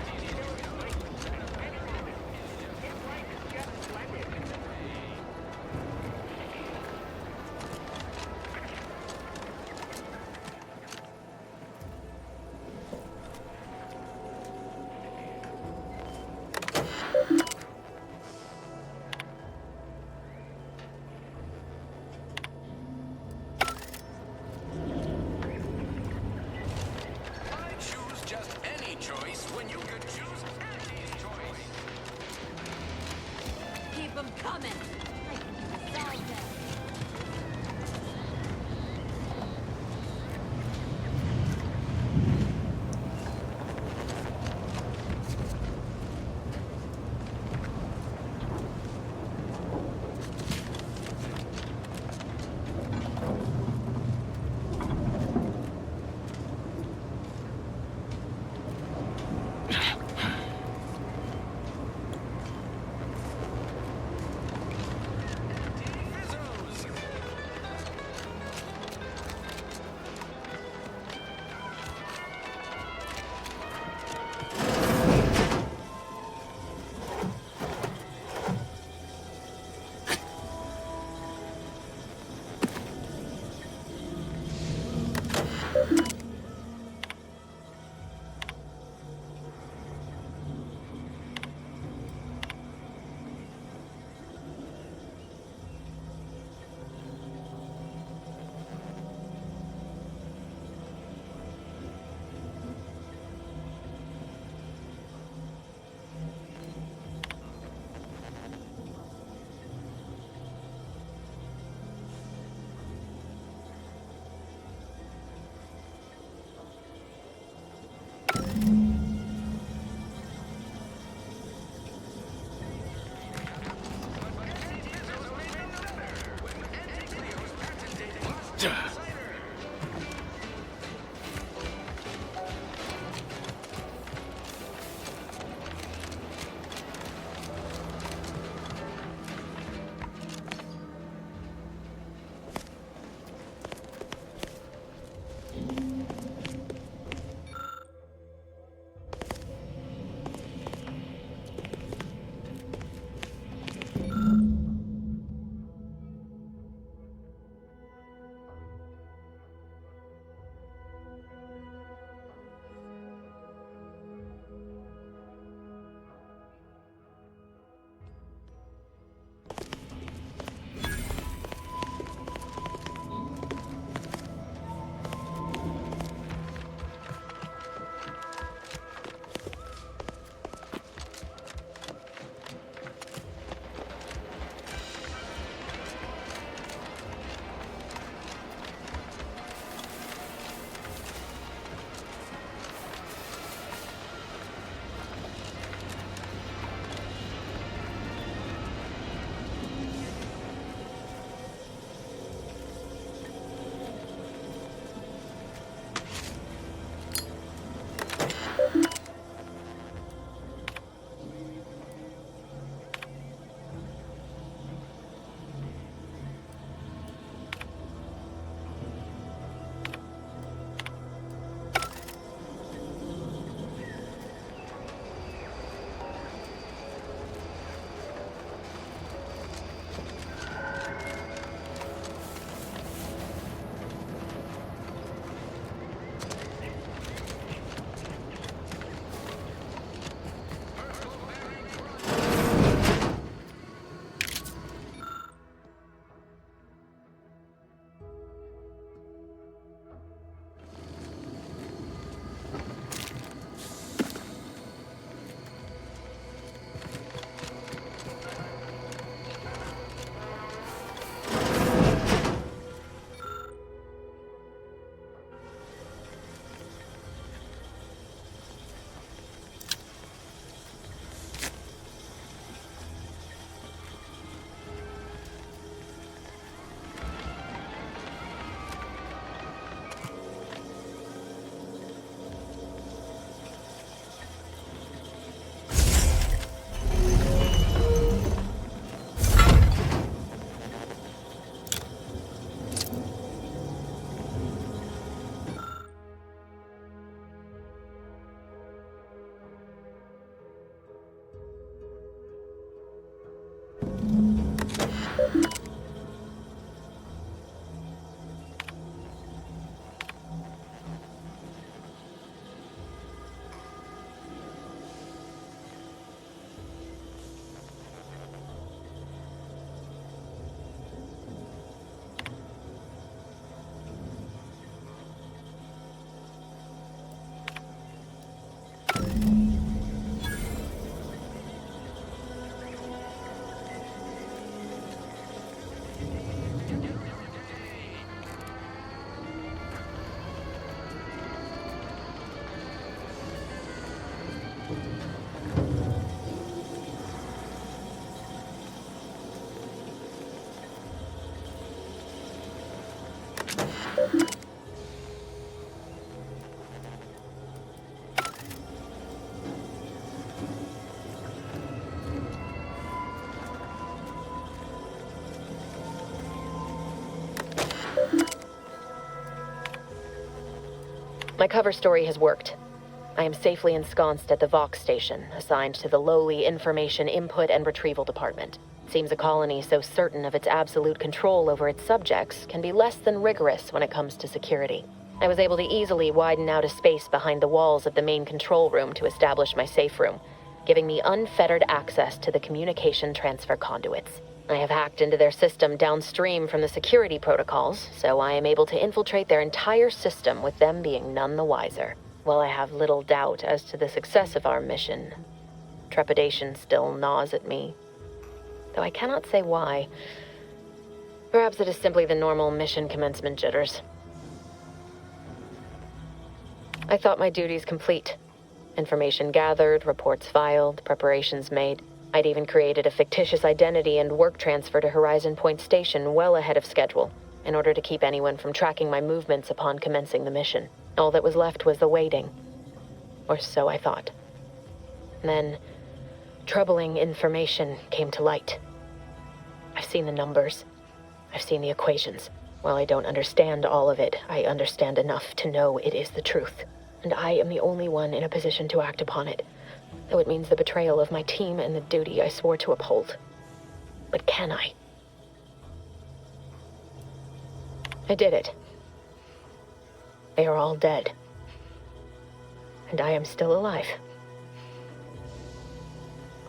Keep them coming. My cover story has worked. I am safely ensconced at the Vox station, assigned to the lowly Information Input and Retrieval Department. Seems a colony so certain of its absolute control over its subjects can be less than rigorous when it comes to security. I was able to easily widen out a space behind the walls of the main control room to establish my safe room, giving me unfettered access to the communication transfer conduits. I have hacked into their system downstream from the security protocols, so I am able to infiltrate their entire system with them being none the wiser. While I have little doubt as to the success of our mission, trepidation still gnaws at me, though I cannot say why. Perhaps it is simply the normal mission commencement jitters. I thought my duties complete. Information gathered, reports filed, preparations made. I'd even created a fictitious identity and work transfer to Horizon Point Station well ahead of schedule, in order to keep anyone from tracking my movements upon commencing the mission. All that was left was the waiting. Or so I thought. Then, troubling information came to light. I've seen the numbers. I've seen the equations. While I don't understand all of it, I understand enough to know it is the truth. And I am the only one in a position to act upon it, though it means the betrayal of my team and the duty I swore to uphold. But can I? I did it. They are all dead. And I am still alive.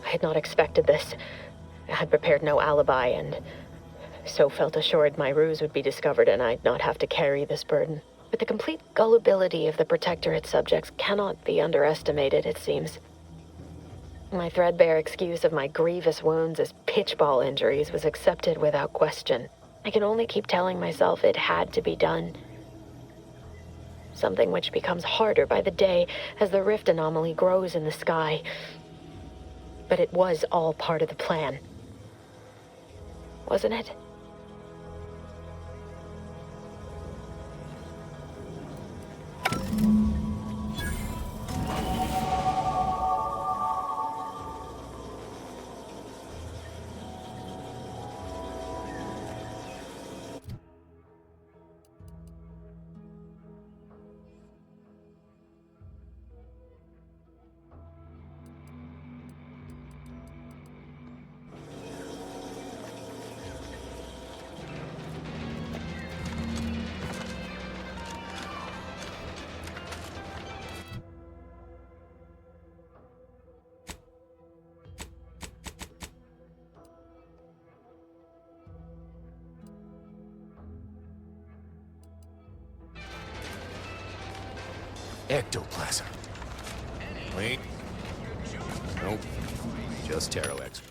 I had not expected this. I had prepared no alibi, and so felt assured my ruse would be discovered and I'd not have to carry this burden. But the complete gullibility of the Protectorate subjects cannot be underestimated, it seems. My threadbare excuse of my grievous wounds as pitchball injuries was accepted without question. I can only keep telling myself it had to be done. Something which becomes harder by the day as the rift anomaly grows in the sky. But it was all part of the plan. Wasn't it? Ectoplasm. Wait. Nope. Just Terox.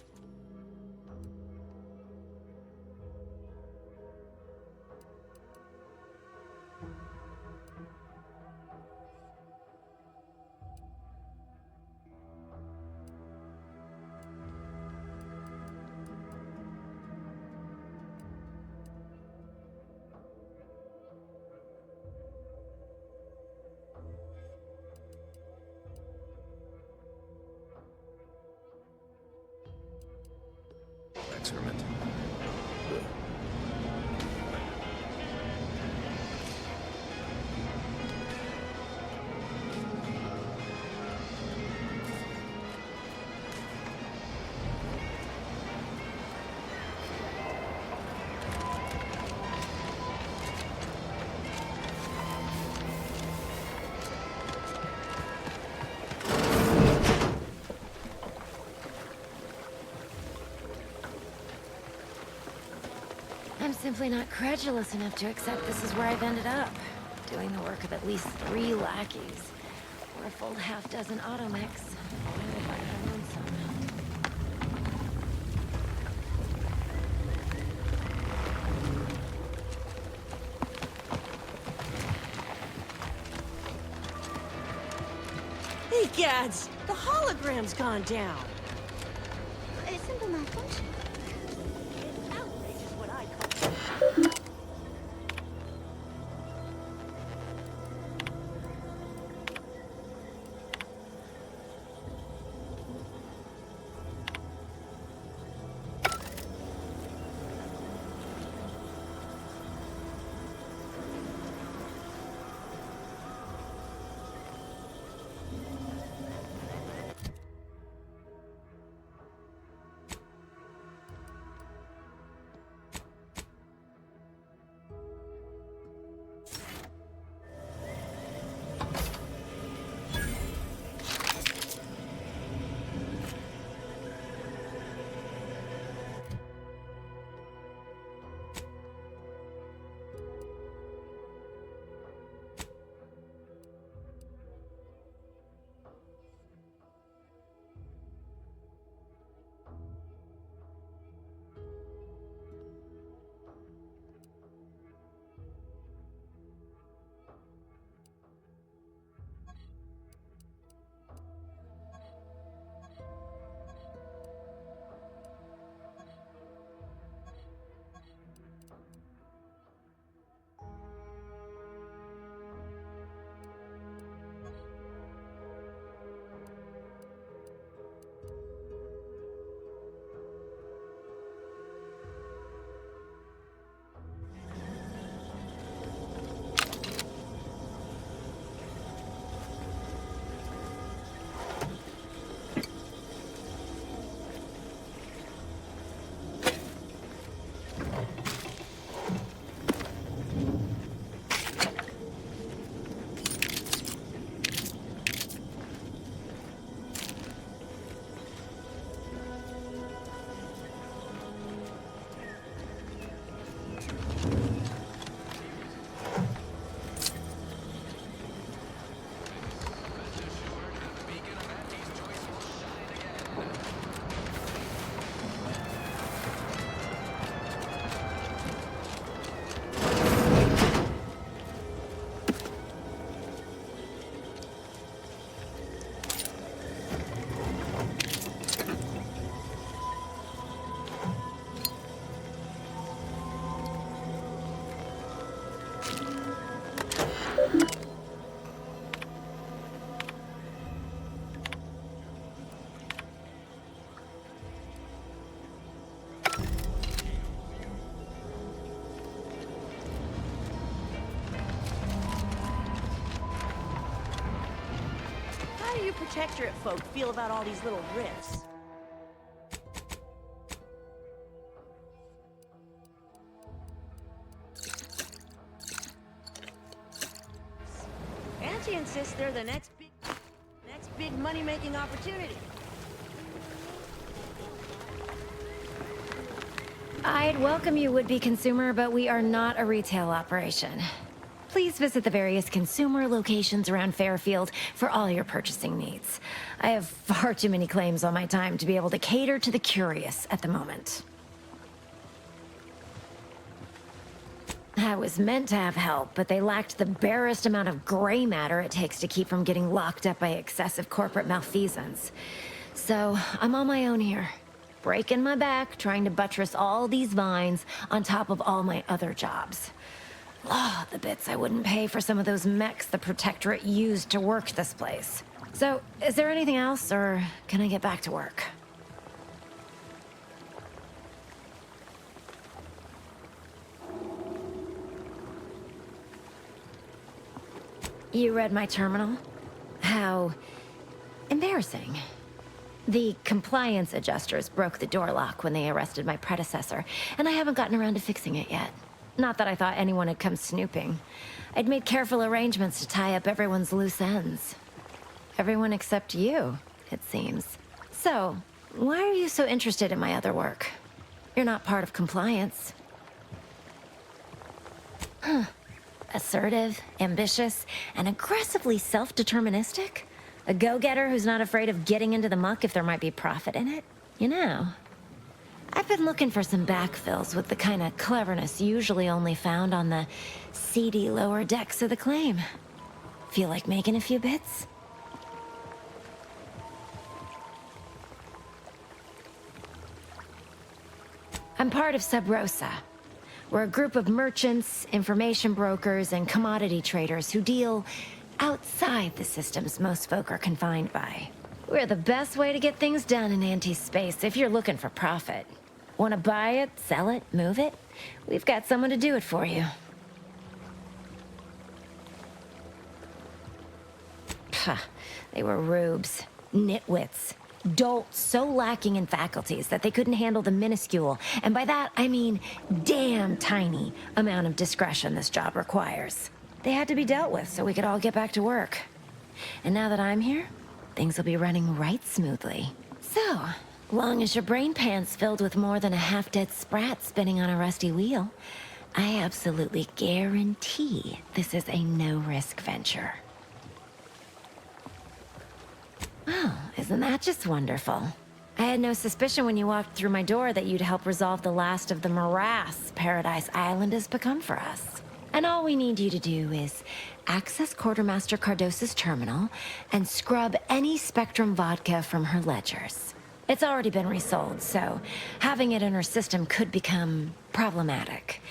Excrement. Ugh. I'm simply not credulous enough to accept this is where I've ended up. Doing the work of at least 3 lackeys. Or a full half-dozen automechs. Followed by my own son. Hey, Gads! The hologram's gone down! A simple malfunction. Outrage is what I call it. Protectorate folk feel about all these little rifts? Auntie insists they're the next big money-making opportunity. I'd welcome you, would-be consumer, but we are not a retail operation. Please visit the various consumer locations around Fairfield for all your purchasing needs. I have far too many claims on my time to be able to cater to the curious at the moment. I was meant to have help, but they lacked the barest amount of gray matter it takes to keep from getting locked up by excessive corporate malfeasance. So, I'm on my own here, breaking my back trying to buttress all these vines on top of all my other jobs. Oh, the bits I wouldn't pay for some of those mechs the Protectorate used to work this place. So, is there anything else, or can I get back to work? You read my terminal? How embarrassing. The compliance adjusters broke the door lock when they arrested my predecessor, and I haven't gotten around to fixing it yet. Not that I thought anyone had come snooping. I'd made careful arrangements to tie up everyone's loose ends. Everyone except you, it seems. So, why are you so interested in my other work? You're not part of compliance. Assertive, ambitious, and aggressively self-deterministic? A go-getter who's not afraid of getting into the muck if there might be profit in it? You know, I've been looking for some backfills with the kind of cleverness usually only found on the seedy lower decks of the claim. Feel like making a few bits? I'm part of Sub Rosa. We're a group of merchants, information brokers, and commodity traders who deal outside the systems most folk are confined by. We're the best way to get things done in anti-space if you're looking for profit. Want to buy it, sell it, move it? We've got someone to do it for you. Pah, they were rubes, nitwits, dolts so lacking in faculties that they couldn't handle the minuscule, and by that I mean damn tiny, amount of discretion this job requires. They had to be dealt with so we could all get back to work. And now that I'm here, things will be running right smoothly. So, long as your brain pan's filled with more than a half-dead sprat spinning on a rusty wheel, I absolutely guarantee this is a no-risk venture. Oh, isn't that just wonderful? I had no suspicion when you walked through my door that you'd help resolve the last of the morass Paradise Island has become for us. And all we need you to do is access Quartermaster Cardos's terminal and scrub any Spectrum vodka from her ledgers. It's already been resold, so having it in her system could become problematic.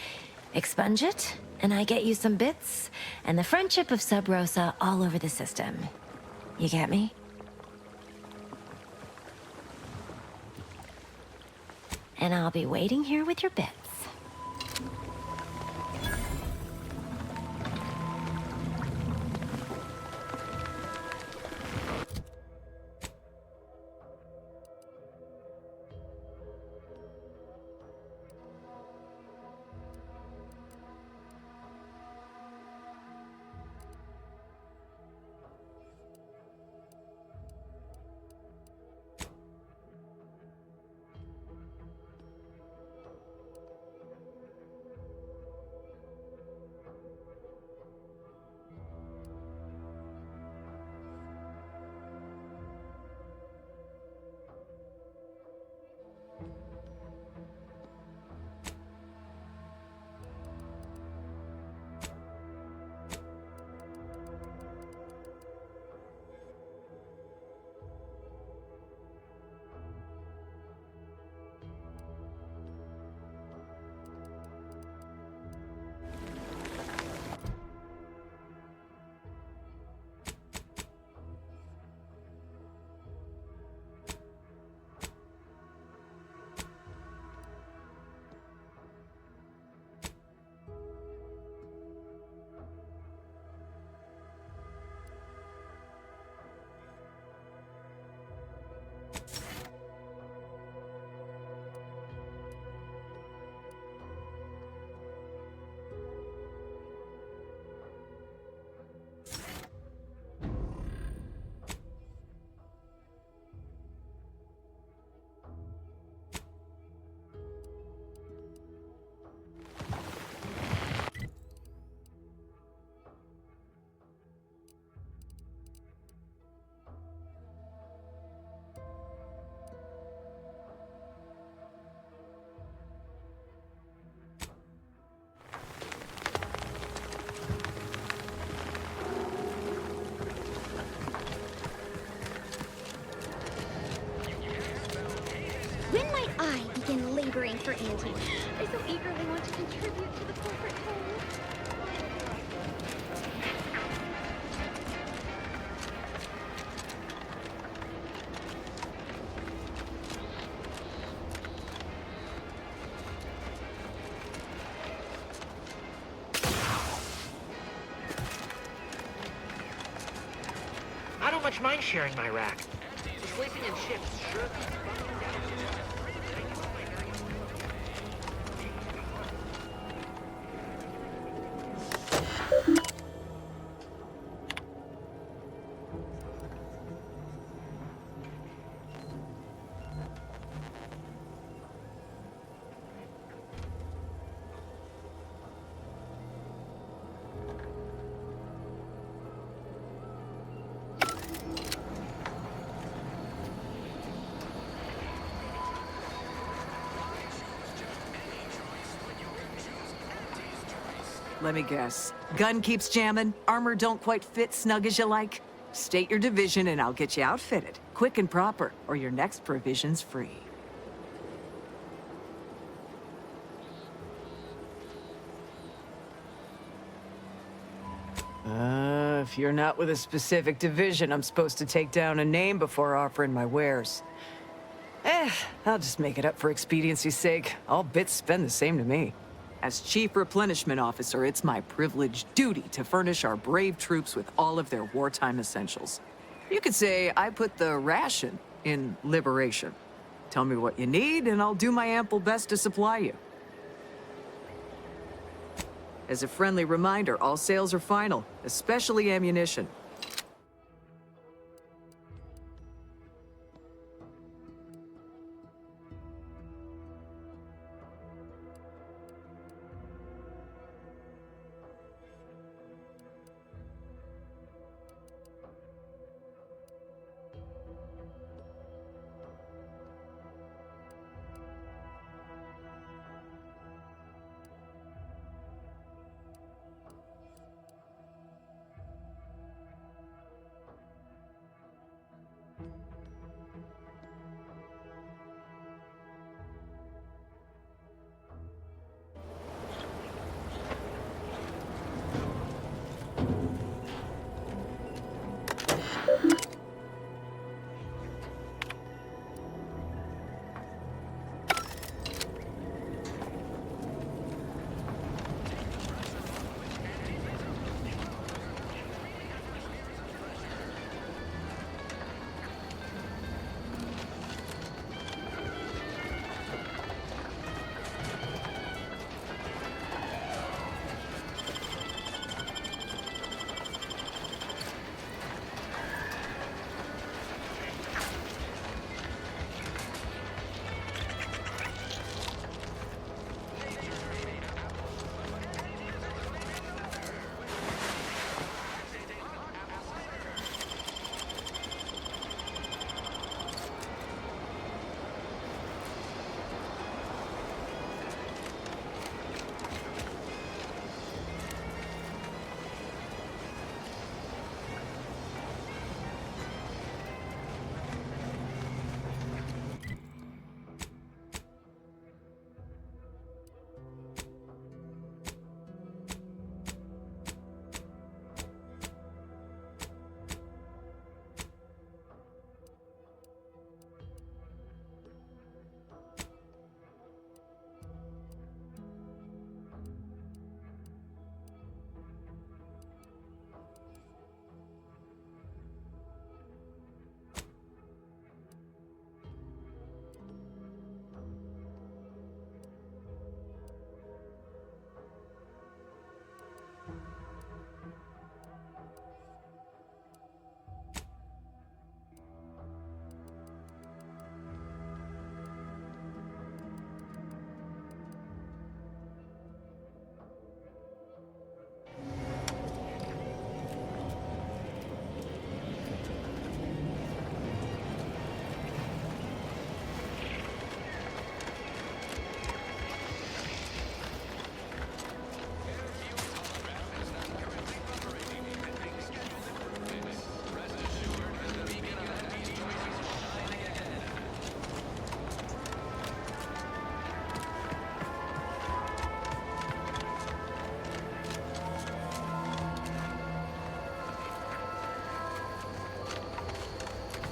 Expunge it, and I get you some bits, and the friendship of Sub Rosa all over the system. You get me? And I'll be waiting here with your bits. When might I begin laboring for Auntie? I so eagerly want to contribute to the corporate whole. I don't much mind sharing my rack. Sleeping in ships sure. Let me guess. Gun keeps jamming, armor don't quite fit snug as you like? State your division and I'll get you outfitted, quick and proper, or your next provision's free. If you're not with a specific division, I'm supposed to take down a name before offering my wares. I'll just make it up for expediency's sake. All bits spend the same to me. As Chief Replenishment Officer, it's my privileged duty to furnish our brave troops with all of their wartime essentials. You could say I put the ration in liberation. Tell me what you need, and I'll do my ample best to supply you. As a friendly reminder, all sales are final, especially ammunition.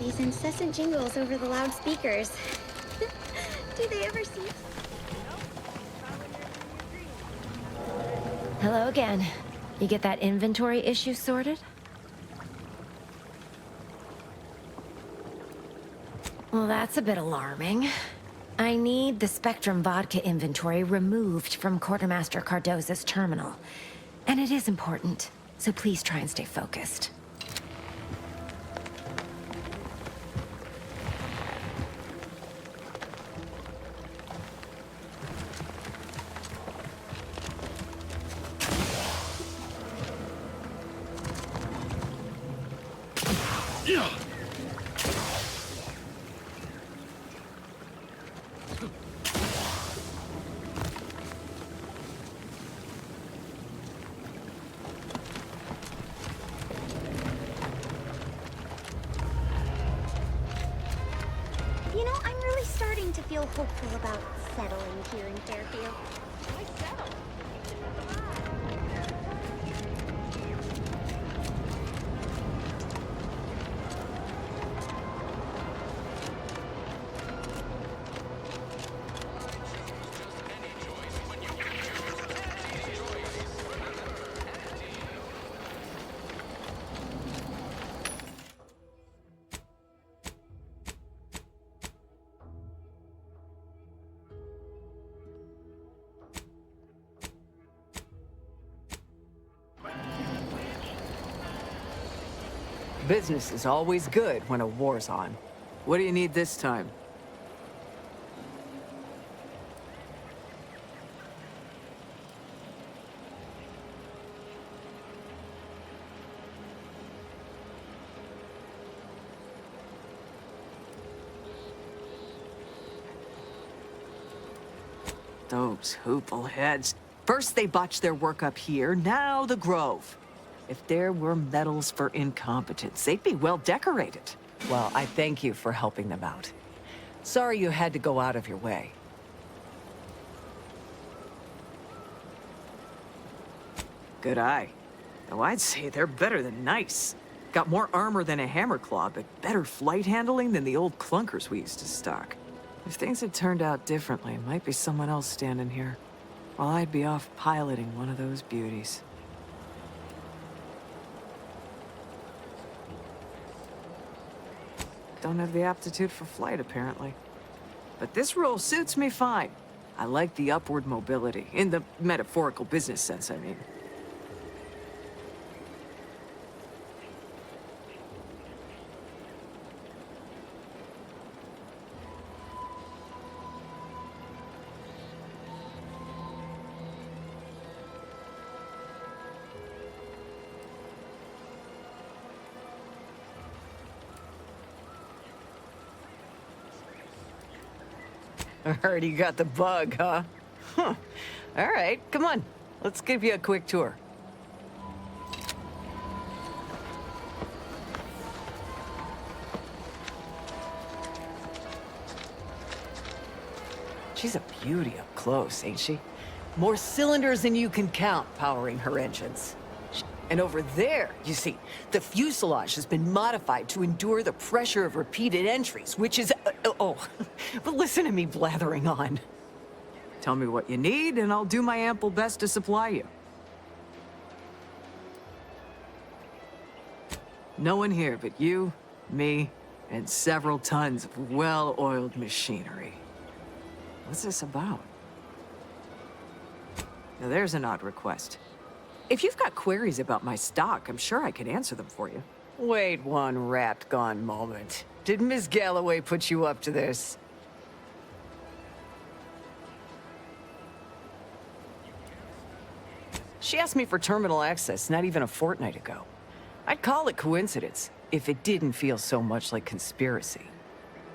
These incessant jingles over the loudspeakers. Do they ever cease? Hello again. You get that inventory issue sorted? Well, that's a bit alarming. I need the Spectrum vodka inventory removed from Quartermaster Cardoza's terminal. And it is important, so please try and stay focused. feel hopeful about settling here in Fairfield. Why settle? Business is always good when a war's on. What do you need this time? Those hoople heads. First they botched their work up here, now the Grove. If there were medals for incompetence, they'd be well decorated. Well, I thank you for helping them out. Sorry you had to go out of your way. Good eye. Though I'd say they're better than nice. Got more armor than a hammerclaw, but better flight handling than the old clunkers we used to stock. If things had turned out differently, might be someone else standing here, while I'd be off piloting one of those beauties. Don't have the aptitude for flight, apparently. But this role suits me fine. I like the upward mobility, in the metaphorical business sense, I mean. Already got the bug, huh? Huh. All right, come on. Let's give you a quick tour. She's a beauty up close, ain't she? More cylinders than you can count powering her engines. And over there, you see, the fuselage has been modified to endure the pressure of repeated entries, which is... but listen to me blathering on. Tell me what you need, and I'll do my ample best to supply you. No one here but you, me, and several tons of well-oiled machinery. What's this about? Now there's an odd request. If you've got queries about my stock, I'm sure I could answer them for you. Wait one rat-gone moment. Did Miss Galloway put you up to this? She asked me for terminal access not even a fortnight ago. I'd call it coincidence if it didn't feel so much like conspiracy.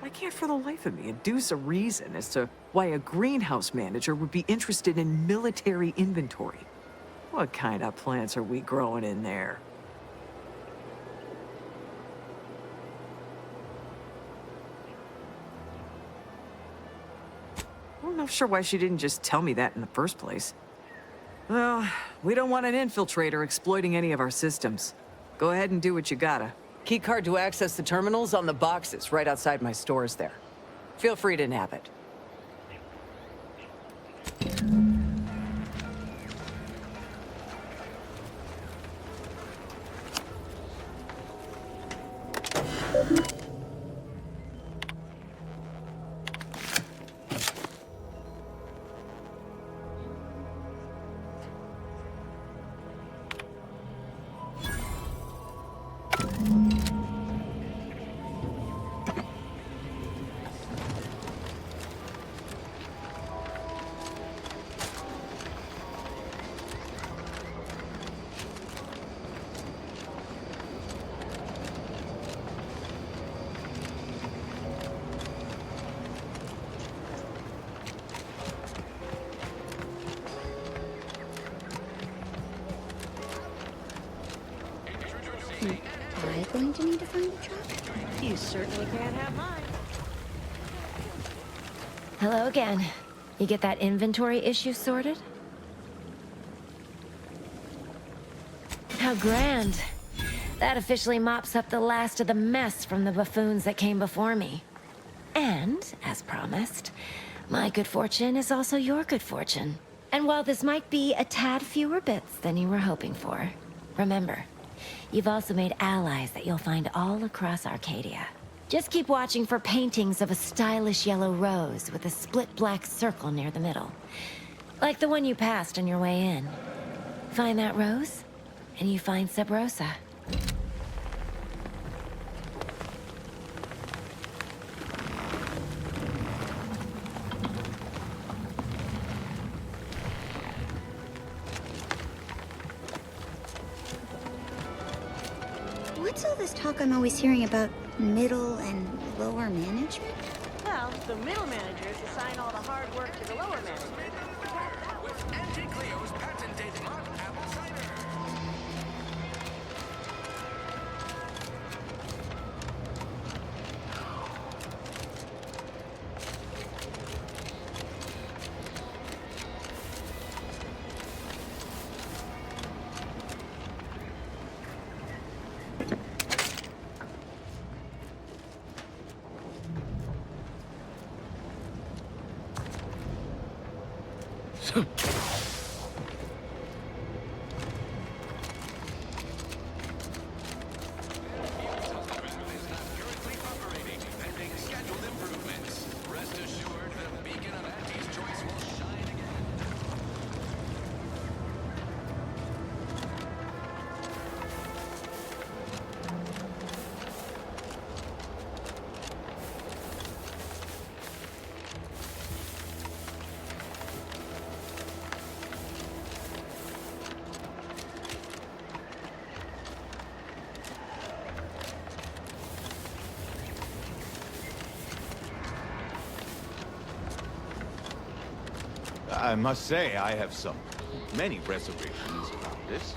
I can't for the life of me adduce a reason as to why a greenhouse manager would be interested in military inventory. What kind of plants are we growing in there? I'm not sure why she didn't just tell me that in the first place. Well, we don't want an infiltrator exploiting any of our systems. Go ahead and do what you gotta. Keycard to access the terminals on the boxes right outside my stores there. Feel free to nab it. Am I going to need to find a truck? You certainly can't have mine. Hello again. You get that inventory issue sorted? How grand. That officially mops up the last of the mess from the buffoons that came before me. And, as promised, my good fortune is also your good fortune. And while this might be a tad fewer bits than you were hoping for, remember, you've also made allies that you'll find all across Arcadia. Just keep watching for paintings of a stylish yellow rose with a split black circle near the middle. Like the one you passed on your way in. Find that rose, and you find Sub Rosa. What's all this talk I'm always hearing about middle and lower management? Well, the middle managers assign all the hard work to the lower management. With Auntie Cleo's patented mock apple cider. I must say, I have many reservations about this.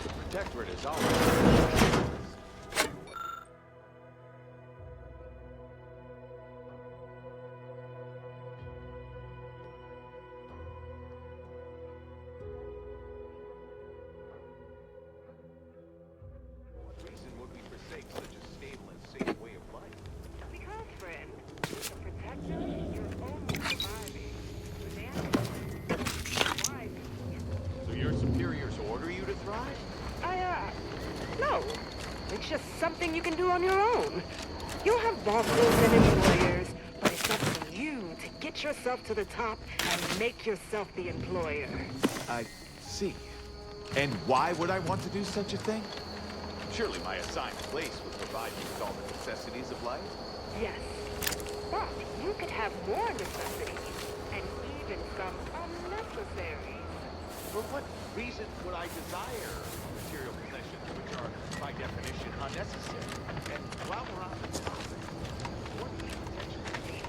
The Protectorate is always... What reason would we forsake such a stable and safe way of life? Because, friend, with the Protectorate, you're only surviving. So your superiors order you to thrive? No. It's just something you can do on your own. You'll have bosses and employers, but it's up to you to get yourself to the top and make yourself the employer. I see. And why would I want to do such a thing? Surely my assigned place would provide me with all the necessities of life? Yes. But you could have more necessities, and even some unnecessary. For what reason would I desire material possessions which are, by definition, unnecessary? And while we're on the topic, what do you potentially mean?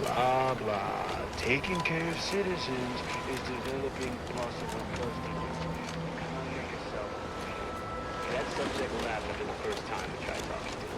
Blah, blah. Taking care of citizens is developing possible customers. Calm yourself. That subject will happen for the first time we try talking to him.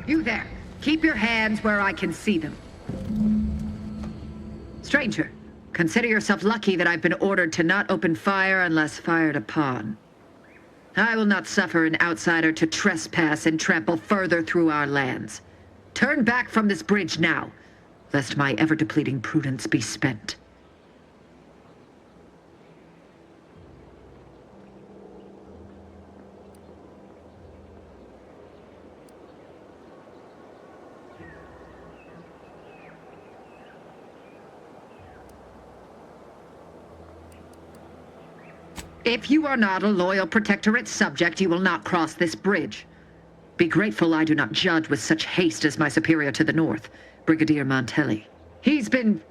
You there. Keep your hands where I can see them. Stranger, consider yourself lucky that I've been ordered to not open fire unless fired upon. I will not suffer an outsider to trespass and trample further through our lands. Turn back from this bridge now, lest my ever-depleting prudence be spent. If you are not a loyal Protectorate subject, you will not cross this bridge. Be grateful I do not judge with such haste as my superior to the north, Brigadier Montelli. He's been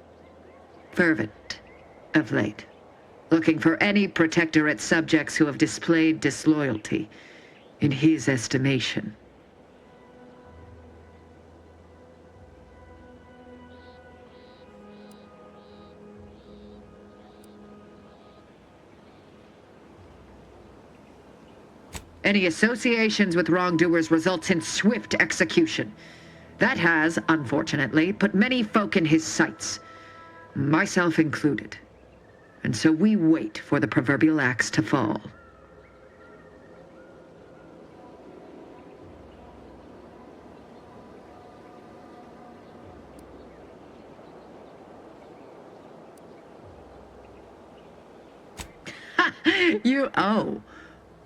fervent of late, looking for any Protectorate subjects who have displayed disloyalty in his estimation. Any associations with wrongdoers results in swift execution. That has, unfortunately, put many folk in his sights, myself included. And so we wait for the proverbial axe to fall.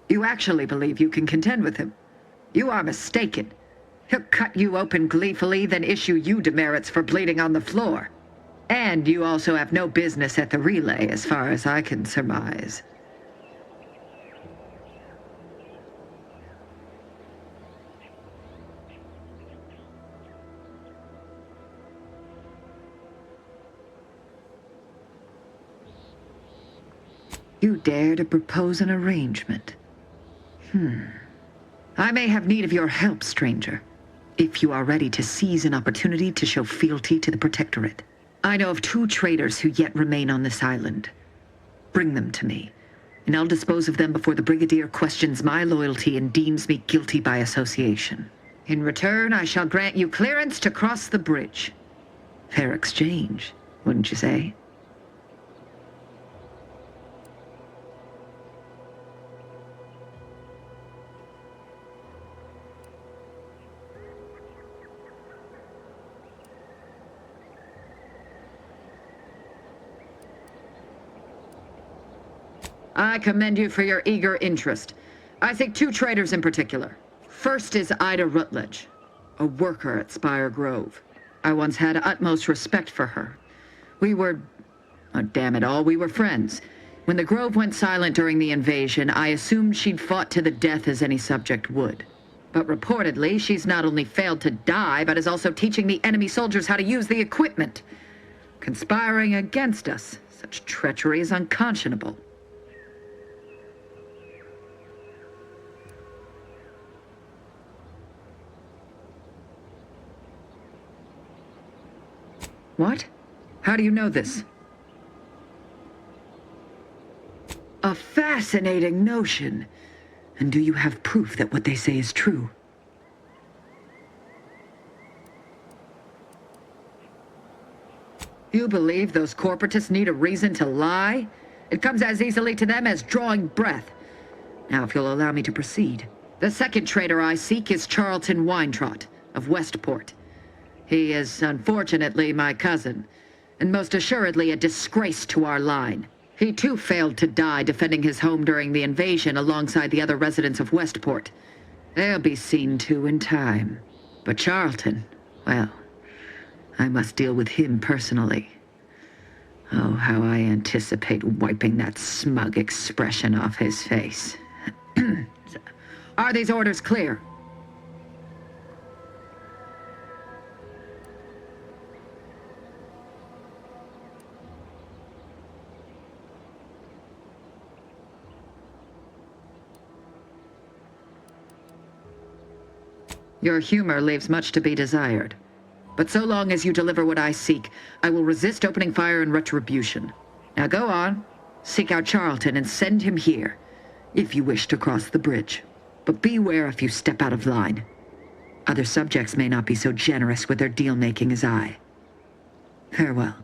You actually believe you can contend with him. You are mistaken. He'll cut you open gleefully, then issue you demerits for bleeding on the floor. And you also have no business at the relay, as far as I can surmise. You dare to propose an arrangement? I may have need of your help, stranger, if you are ready to seize an opportunity to show fealty to the Protectorate. I know of 2 traitors who yet remain on this island. Bring them to me, and I'll dispose of them before the Brigadier questions my loyalty and deems me guilty by association. In return, I shall grant you clearance to cross the bridge. Fair exchange, wouldn't you say? I commend you for your eager interest. I seek 2 traitors in particular. First is Ida Rutledge, a worker at Spire Grove. I once had utmost respect for her. We were... oh, damn it all, we were friends. When the Grove went silent during the invasion, I assumed she'd fought to the death as any subject would. But reportedly, she's not only failed to die, but is also teaching the enemy soldiers how to use the equipment. Conspiring against us. Such treachery is unconscionable. What? How do you know this? A fascinating notion. And do you have proof that what they say is true? You believe those corporatists need a reason to lie? It comes as easily to them as drawing breath. Now, if you'll allow me to proceed. The second traitor I seek is Charlton Weintrott of Westport. He is, unfortunately, my cousin, and most assuredly a disgrace to our line. He too failed to die defending his home during the invasion alongside the other residents of Westport. They'll be seen to in time. But Charlton, well, I must deal with him personally. Oh, how I anticipate wiping that smug expression off his face. Are these orders clear? Your humor leaves much to be desired. But so long as you deliver what I seek, I will resist opening fire in retribution. Now go on, seek out Charlton and send him here, if you wish to cross the bridge. But beware if you step out of line. Other subjects may not be so generous with their deal-making as I. Farewell.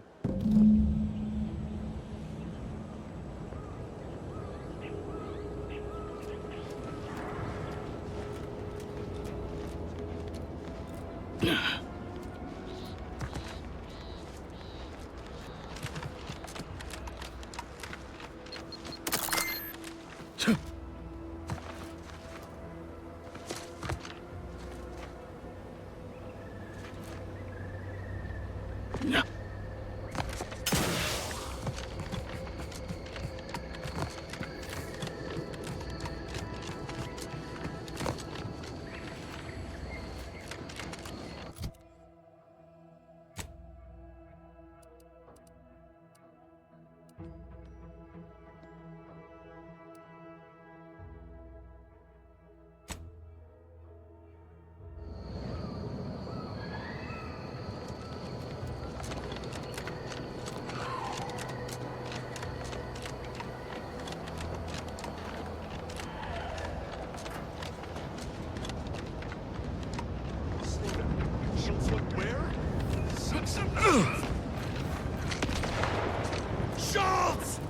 Schultz!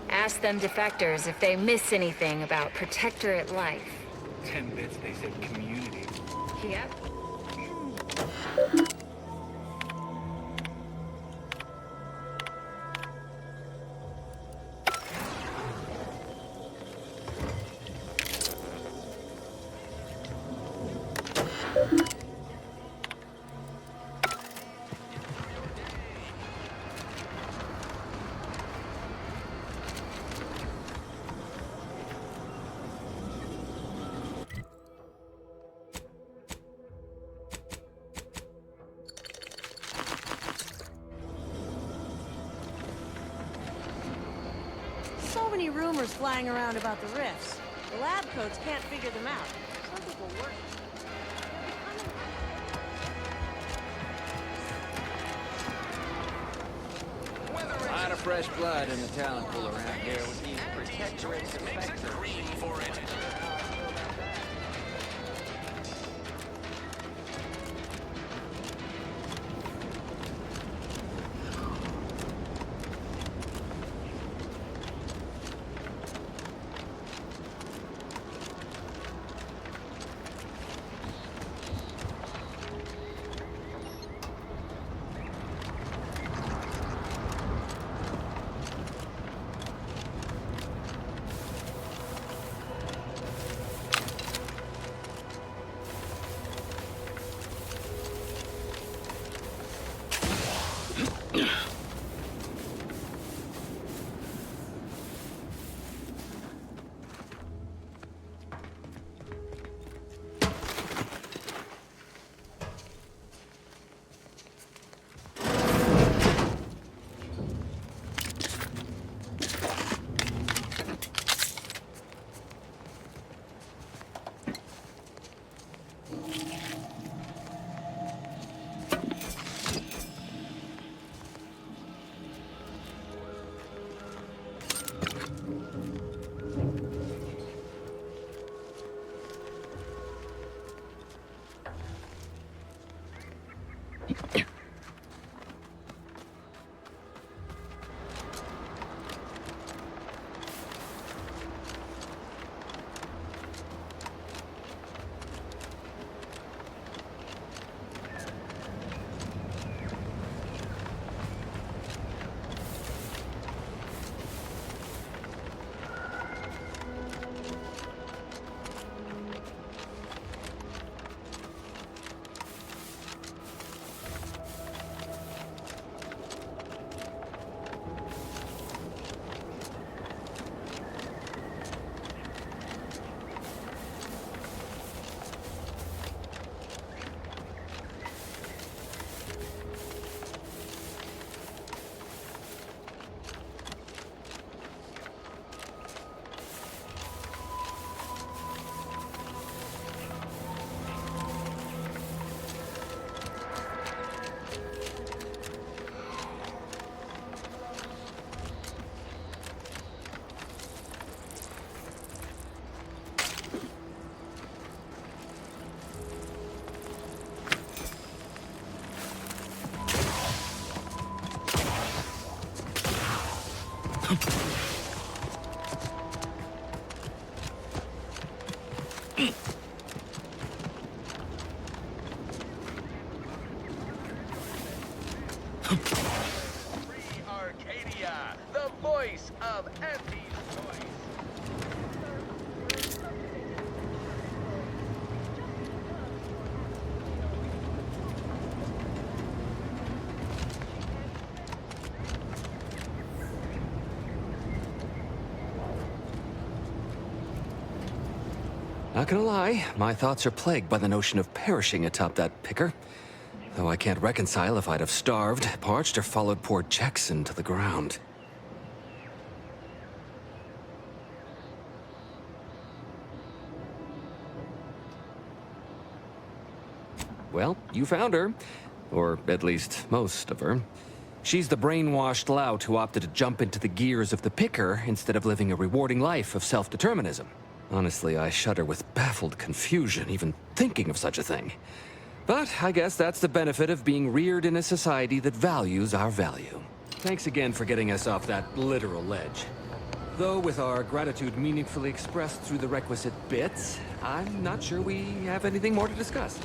Ask them defectors if they miss anything about Protectorate life. 10 bits, they said community. Yep. So many rumors flying around about the rifts. The lab coats can't figure them out. Some people work. A lot of fresh blood in the talent pool around here with these Protectorate defectors. Green for it. Free Arcadia, the voice of Andy's choice. Not gonna lie, my thoughts are plagued by the notion of perishing atop that picker. Though I can't reconcile if I'd have starved, parched, or followed poor Jackson to the ground. Well, you found her. Or at least most of her. She's the brainwashed lout who opted to jump into the gears of the picker instead of living a rewarding life of self-determinism. Honestly, I shudder with baffled confusion even thinking of such a thing. But I guess that's the benefit of being reared in a society that values our value. Thanks again for getting us off that literal ledge. Though with our gratitude meaningfully expressed through the requisite bits, I'm not sure we have anything more to discuss.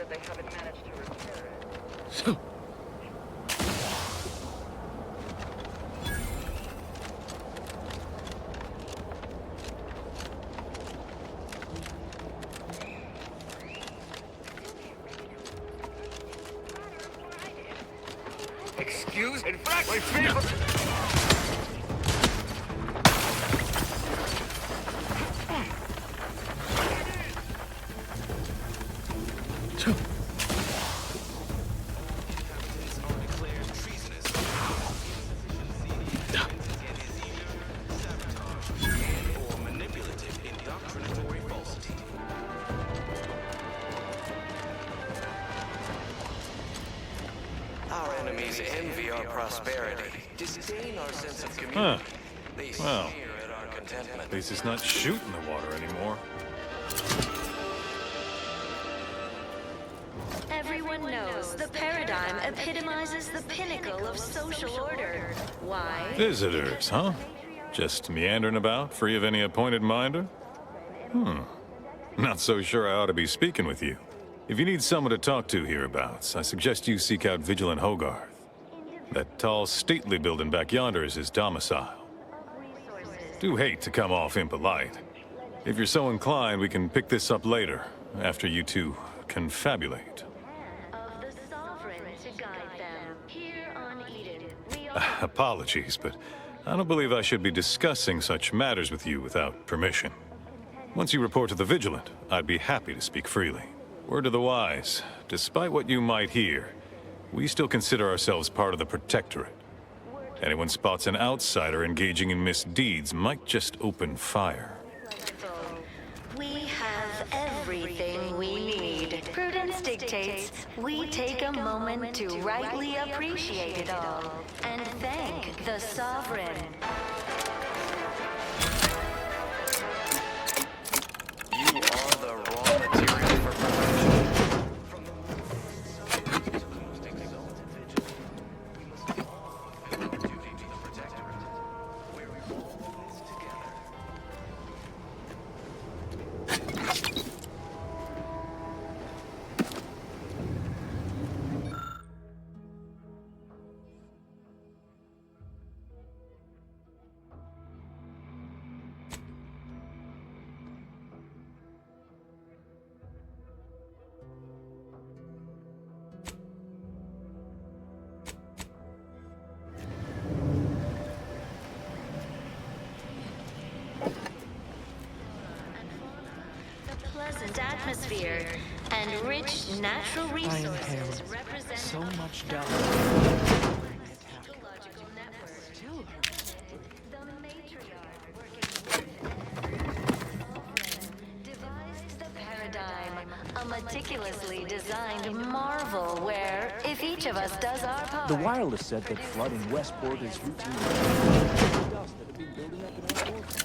that they haven't managed to repair it. Excuse? In fact, my vehicle... Our enemies envy our prosperity, disdain our sense of community. They Well, sneer at our contentment. at least it's not shooting the water anymore. Everyone knows the paradigm epitomizes the pinnacle of social order. Why? Visitors, huh? Just meandering about, free of any appointed minder? Not so sure I ought to be speaking with you. If you need someone to talk to hereabouts, I suggest you seek out Vigilant Hogarth. That tall, stately building back yonder is his domicile. Do hate to come off impolite. If you're so inclined, we can pick this up later, after you two confabulate. Apologies, but I don't believe I should be discussing such matters with you without permission. Once you report to the Vigilant, I'd be happy to speak freely. Word to the wise, despite what you might hear, we still consider ourselves part of the Protectorate. Anyone spots an outsider engaging in misdeeds might just open fire. We have everything we need. Prudence dictates we take a moment to rightly appreciate it all and thank the Sovereign. You are the raw material for perfection. Pleasant atmosphere and rich natural resources represent so much doubt. A meticulously designed marvel where, if each of us does our part... The wireless said that flooding Westport is routine. Dust that have been building up in our forefathers.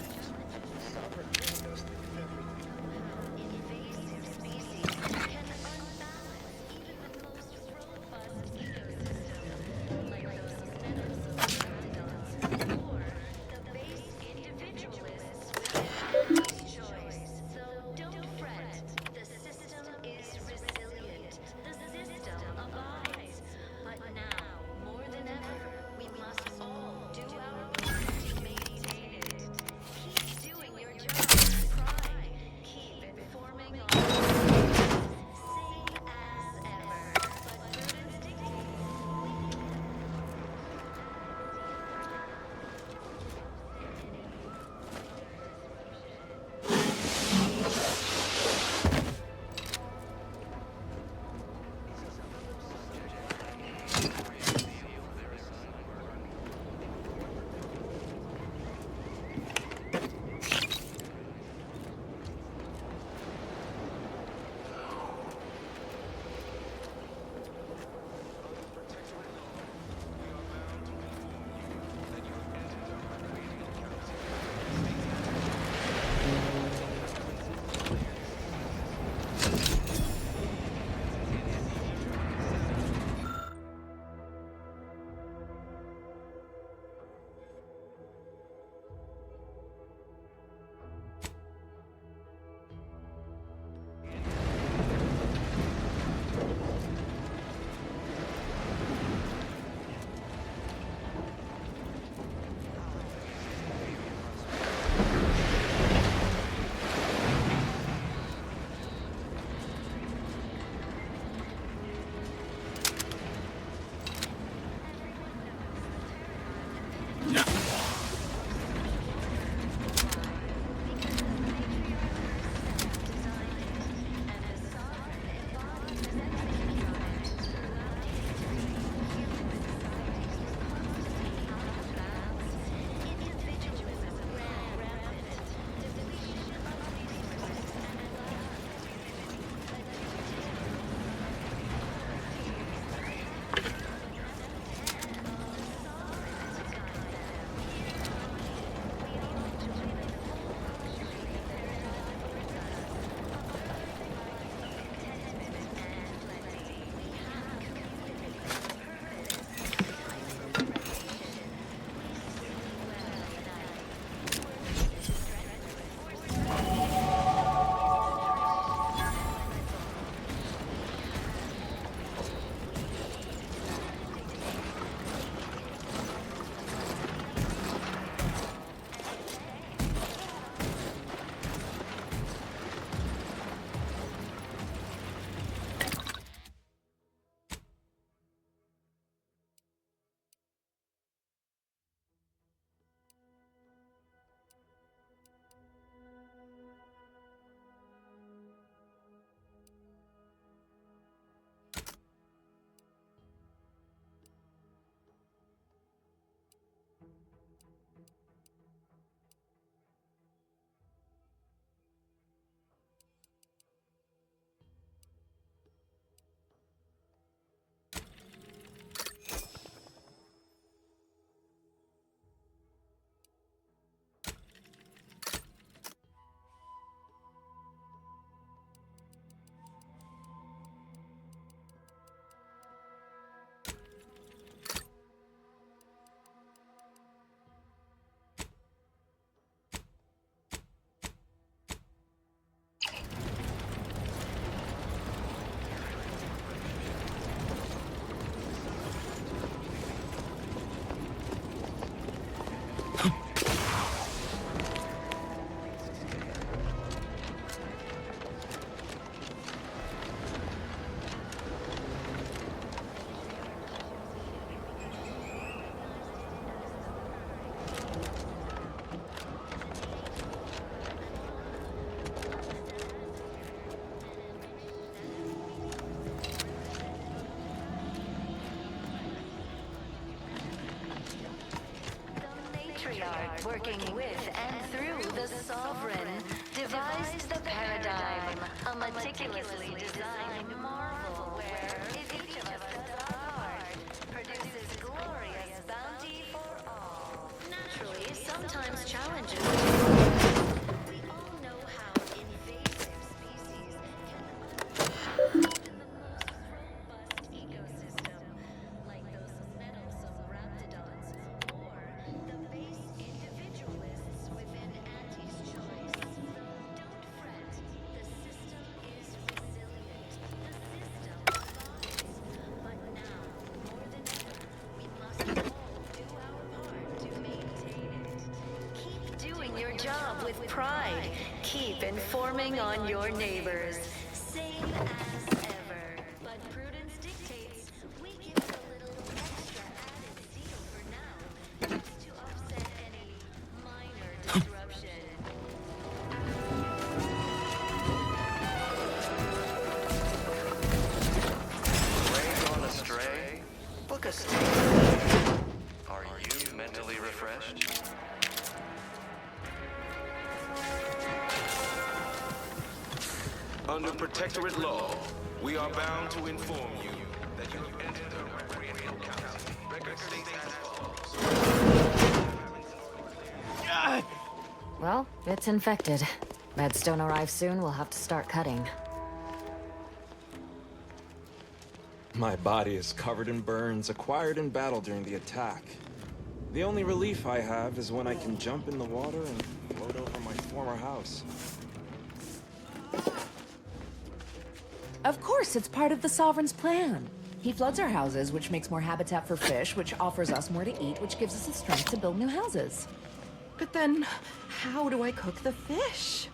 working with and through the Sovereign, devised the paradigm, a meticulously designed marvel where, if each of us does our part, produces glorious bounty for all. Naturally, sometimes challenges. We all know how invasive species can unleash the most robust ecosystem, like those meddlesome raptidons or the base individualists within Auntie's choice. Don't fret, the system is resilient. The system thrives. But now, more than ever, we must all do our part to maintain it. Keep doing your job with pride. Keep informing on your neighbors. Same as ever. But prudence dictates we give it a little extra added zeal for now, just to offset any minor disruption. Brain gone astray? Book a stay. Are you mentally refreshed? Under protectorate law, we are bound to inform you that you have entered the recreational county. Record states as follows. Well, it's infected. Meds don't arrive soon, we'll have to start cutting. My body is covered in burns acquired in battle during the attack. The only relief I have is when I can jump in the water and float over my former house. Of course, it's part of the Sovereign's plan. He floods our houses, which makes more habitat for fish, which offers us more to eat, which gives us the strength to build new houses. But then, how do I cook the fish?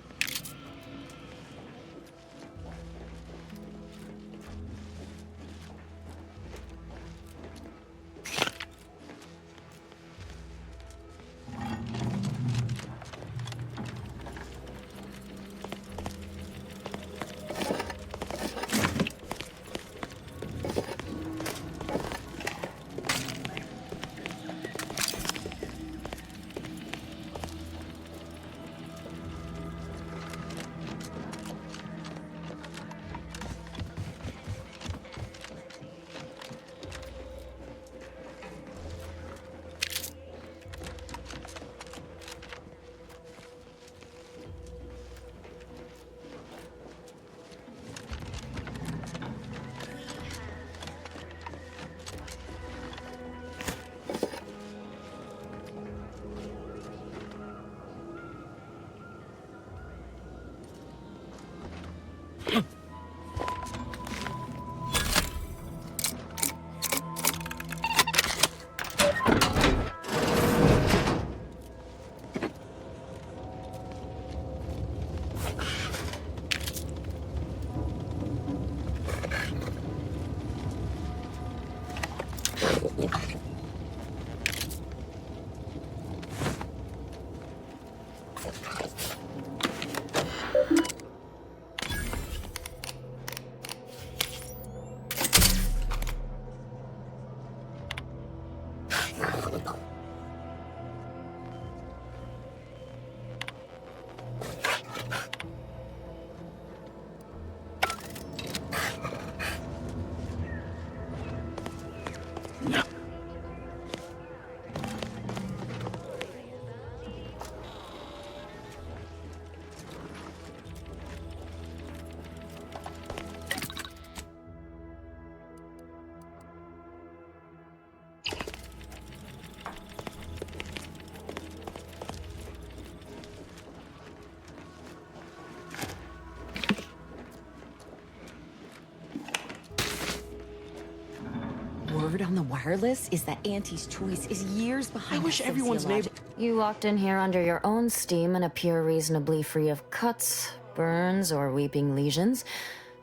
Word on the wireless is that Auntie's choice is years behind. I wish everyone's neighbor. You walked in here under your own steam and appear reasonably free of cuts, burns, or weeping lesions.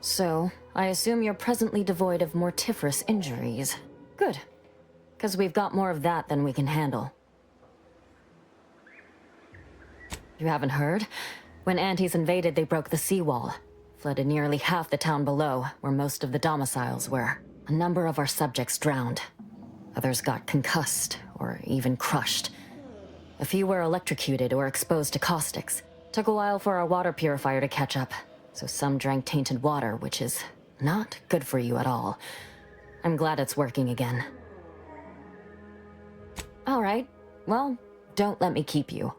So, I assume you're presently devoid of mortiferous injuries. Good. Because we've got more of that than we can handle. You haven't heard? When Antes invaded, they broke the seawall. Flooded nearly half the town below, where most of the domiciles were. A number of our subjects drowned. Others got concussed, or even crushed. A few were electrocuted or exposed to caustics. Took a while for our water purifier to catch up, so some drank tainted water, which is not good for you at all. I'm glad it's working again. All right, well, don't let me keep you.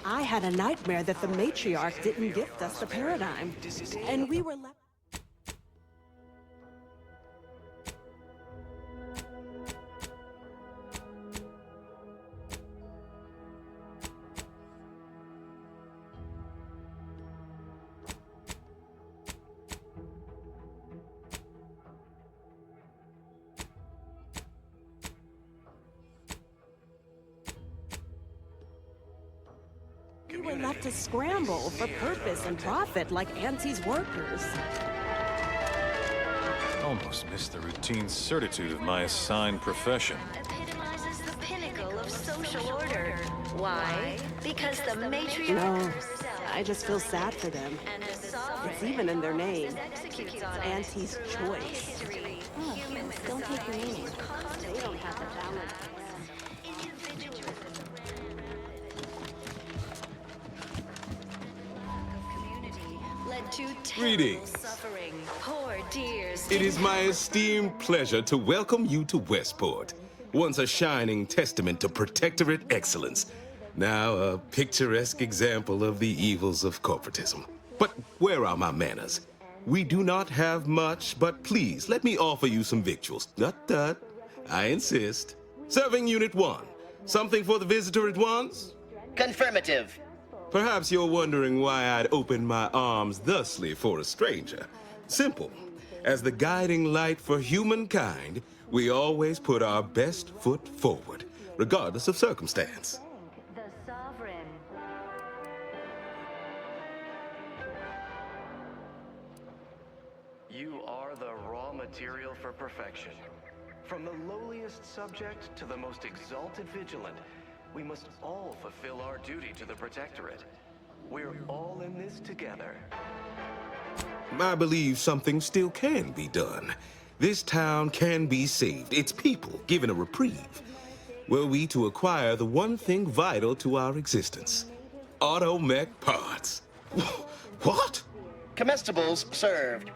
I had a nightmare that the matriarch didn't gift us the paradigm, and we were left. We were left to scramble for purpose and profit like Auntie's workers. Almost missed the routine certitude of my assigned profession. Epitomizes the pinnacle of social order. Why? Because the matriarch No, I just feel sad for them. and the sovereign It's even in their name. executes on Auntie's choice. Human Don't take your society meaning. They don't have the talent. Led to Greetings. terrible suffering. Poor dears. It is my esteemed pleasure to welcome you to Westport, once a shining testament to protectorate excellence, now a picturesque example of the evils of corporatism. But where are my manners? We do not have much, but please let me offer you some victuals. Tut. I insist. Serving Unit 1. Something for the visitor at once? Confirmative. Perhaps you're wondering why I'd open my arms thusly for a stranger. Simple. As the guiding light for humankind, we always put our best foot forward, regardless of circumstance. The sovereign. You are the raw material for perfection. From the lowliest subject to the most exalted vigilant, we must all fulfill our duty to the Protectorate. We're all in this together. I believe something still can be done. This town can be saved, its people given a reprieve. Were we to acquire the one thing vital to our existence, automech parts. What? Comestibles served.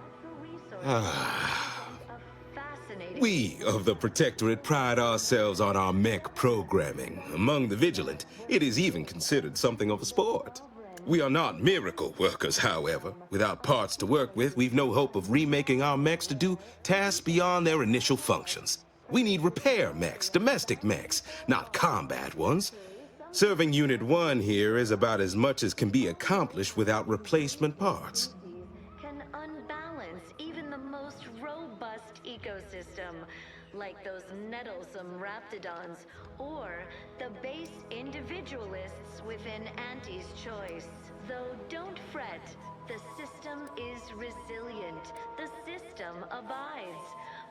We of the Protectorate pride ourselves on our mech programming. Among the vigilant, it is even considered something of a sport. We are not miracle workers, however. Without parts to work with, we've no hope of remaking our mechs to do tasks beyond their initial functions. We need repair mechs, domestic mechs, not combat ones. Serving Unit 1 here is about as much as can be accomplished without replacement parts. Can unbalance even the most robust ecosystem, like those nettlesome raptidons, or the base individualists within Auntie's choice. Though don't fret, the system is resilient. The system abides.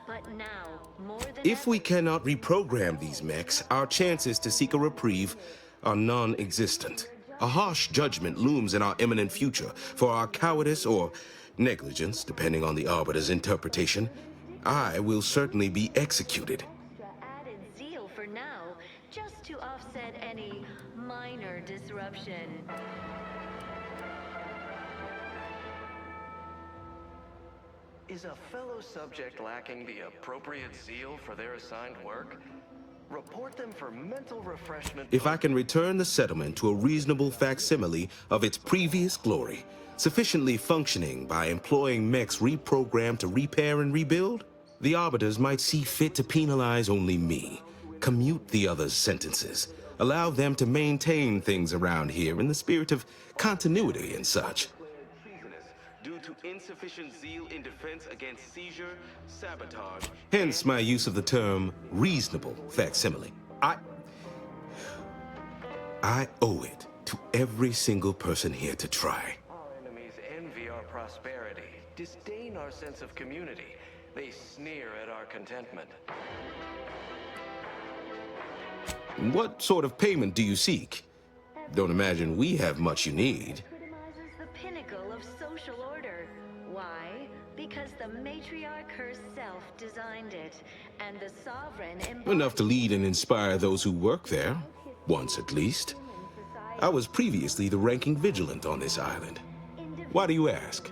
But now, more than If we cannot reprogram these mechs, our chances to seek a reprieve are non-existent. A harsh judgment looms in our imminent future for our cowardice or negligence, depending on the Arbiter's interpretation. I will certainly be executed. added zeal for now, just to offset any minor disruption. Is a fellow subject lacking the appropriate zeal for their assigned work? Report them for mental refreshment. If I can return the settlement to a reasonable facsimile of its previous glory, sufficiently functioning by employing mechs reprogrammed to repair and rebuild, the Arbiters might see fit to penalize only me, commute the others' sentences, allow them to maintain things around here in the spirit of continuity and such. Due to insufficient zeal in defense against seizure, sabotage, Hence my use of the term reasonable facsimile. I owe it to every single person here to try. Our enemies envy our prosperity, disdain our sense of community, They sneer at our contentment. What sort of payment do you seek? Don't imagine we have much you need. Epitomizes the pinnacle of social order. Why? Because the matriarch herself designed it, and the sovereign Enough to lead and inspire those who work there, once at least. I was previously the ranking vigilant on this island. Why do you ask?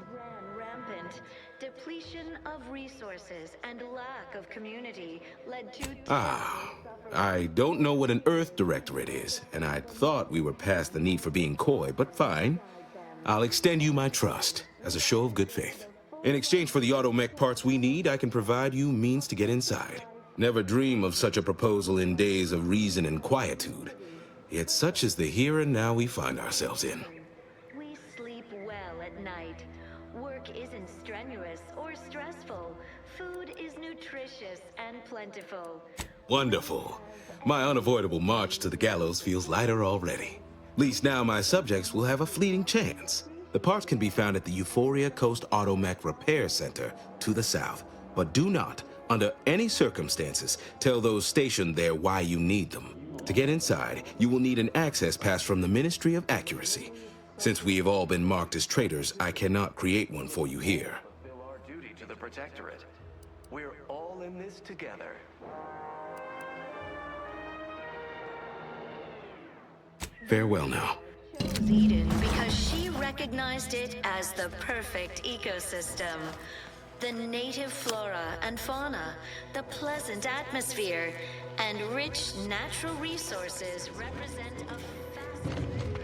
rampant. Depletion of resources and lack of community led to I don't know what an Earth Directorate is, and I thought we were past the need for being coy, but fine. I'll extend you my trust as a show of good faith. In exchange for the automech parts we need, I can provide you means to get inside. Never dream of such a proposal in days of reason and quietude. Yet such is the here and now we find ourselves in. We sleep well at night. Work isn't strenuous or stressful. Food is nutritious and plentiful. Wonderful. My unavoidable march to the gallows feels lighter already. At least now my subjects will have a fleeting chance. The parts can be found at the Euphoria Coast Automech Repair Center to the south, but do not, under any circumstances, tell those stationed there why you need them. To get inside, you will need an access pass from the Ministry of Accuracy. Since we have all been marked as traitors, I cannot create one for you here. Fulfill our duty to the Protectorate. We're all in this together. Farewell now. Eden because she recognized it as the perfect ecosystem. The native flora and fauna, the pleasant atmosphere, and rich natural resources represent a fascinating...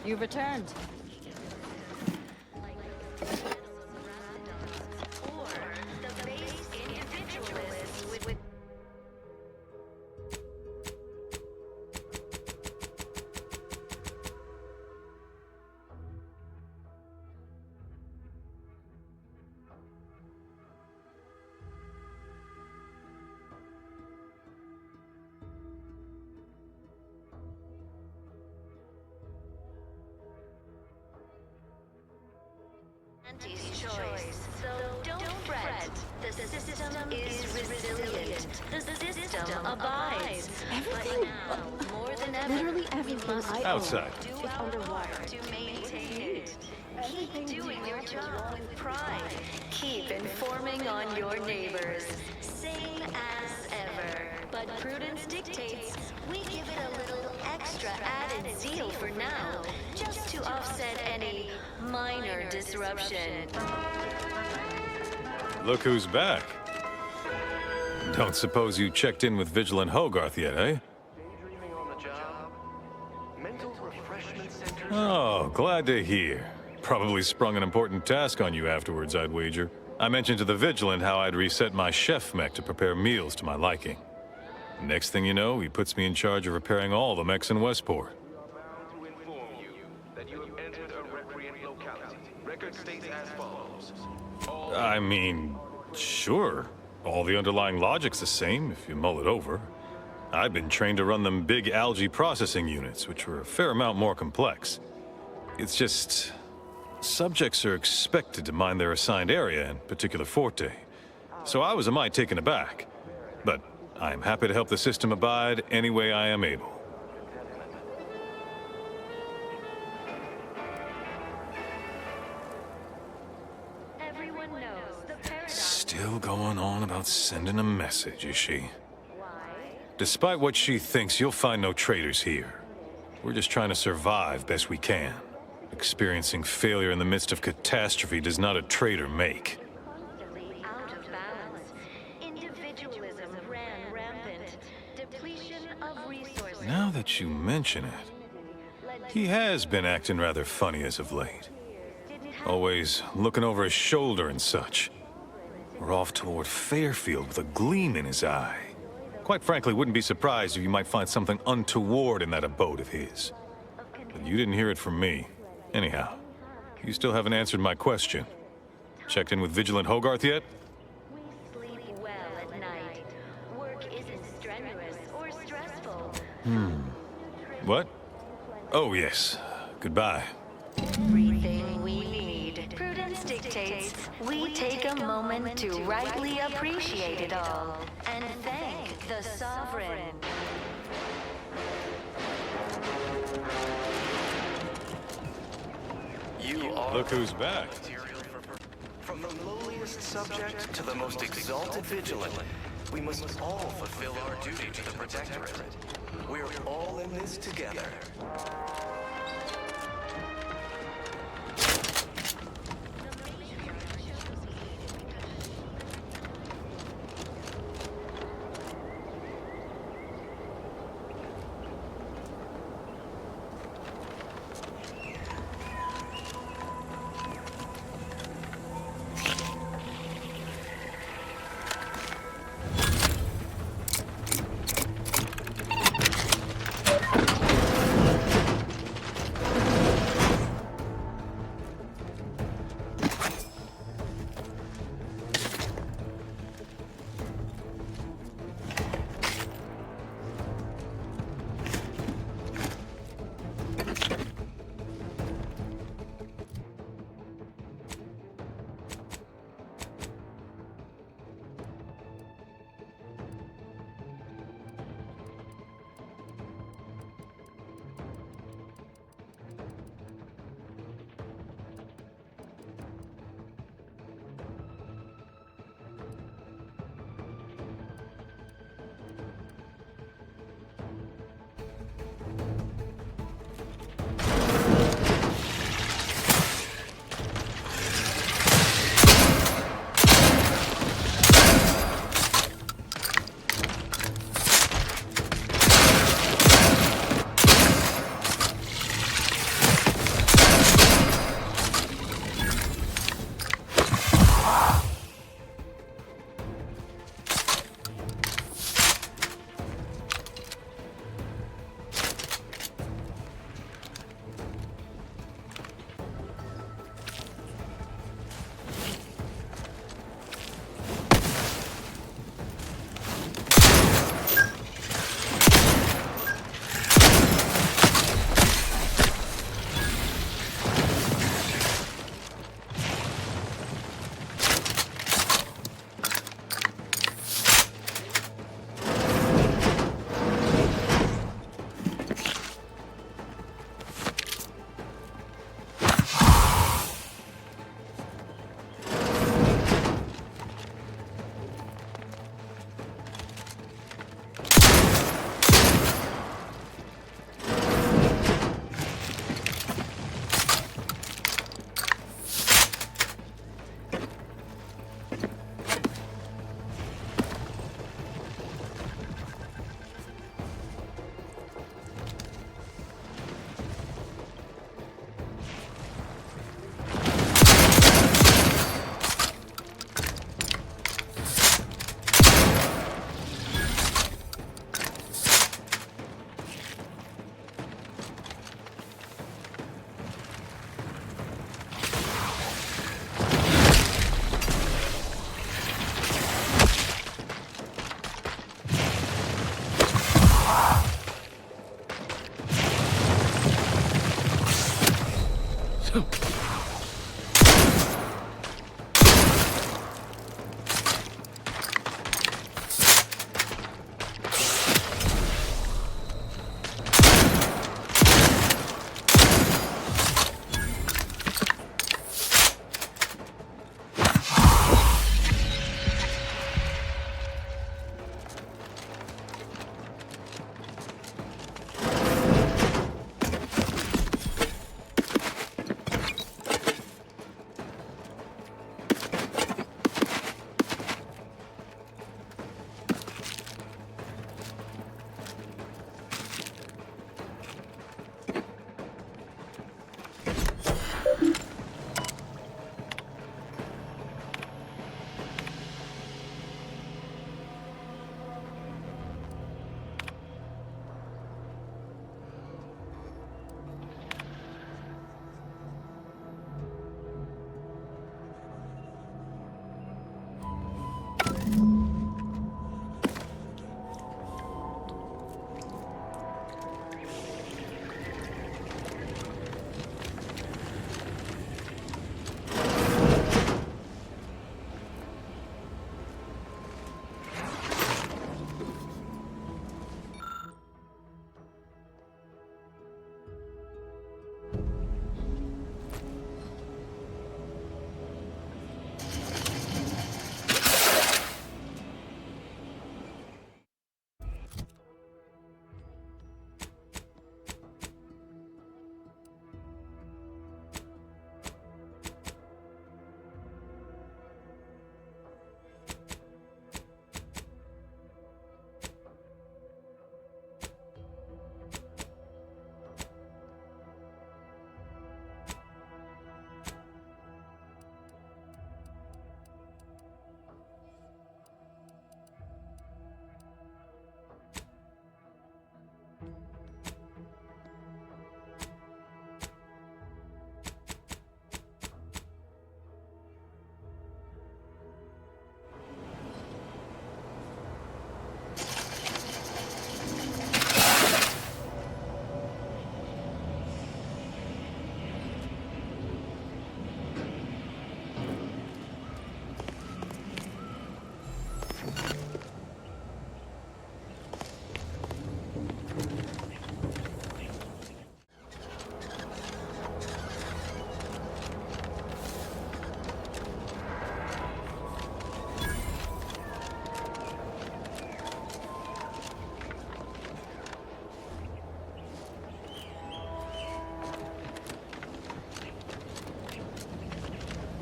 You've returned. choice. So don't fret. The system is resilient. The system abides. Everything, But now, more than ever, literally everything I Outside. do our work to maintain it. Keep doing your job with pride. Keep informing on your neighbors. Same as ever. But prudence dictates we give it a little extra added zeal for now, just to offset any minor disruption. Look who's back. Don't suppose you checked in with Vigilant Hogarth yet, eh? Daydreaming on the job? Mental refreshment centers? Oh, glad to hear. Probably sprung an important task on you afterwards, I'd wager. I mentioned to the Vigilant how I'd reset my chef mech to prepare meals to my liking. Next thing you know, he puts me in charge of repairing all the mechs in Westport. To inform you that you have entered a recreant locality. Record states as follows. I mean, sure. All the underlying logic's the same, if you mull it over. I've been trained to run them big algae processing units, which were a fair amount more complex. It's just... subjects are expected to mind their assigned area and particular forte. So I was a mite taken aback. But I'm happy to help the system abide any way I am able. Everyone knows the paradox. Still going on about sending a message, is she? Despite what she thinks, you'll find no traitors here. We're just trying to survive best we can. Experiencing failure in the midst of catastrophe does not a traitor make. Constantly out of balance. Individualism ran rampant. Depletion of resources. Now that you mention it, he has been acting rather funny as of late. Always looking over his shoulder and such. We're off toward Fairfield with a gleam in his eye. Quite frankly, wouldn't be surprised if you might find something untoward in that abode of his. But you didn't hear it from me. Anyhow, you still haven't answered my question. Checked in with Vigilant Hogarth yet? Sleep well at night. Work isn't strenuous or stressful. What? Oh, yes. Goodbye. Everything we need. Prudence dictates we take a moment to rightly appreciate it all and thank the Sovereign. You are Look who's back. from the lowliest subject to the most exalted vigilant. We must all fulfill our duty to the Protectorate. We're all in this together.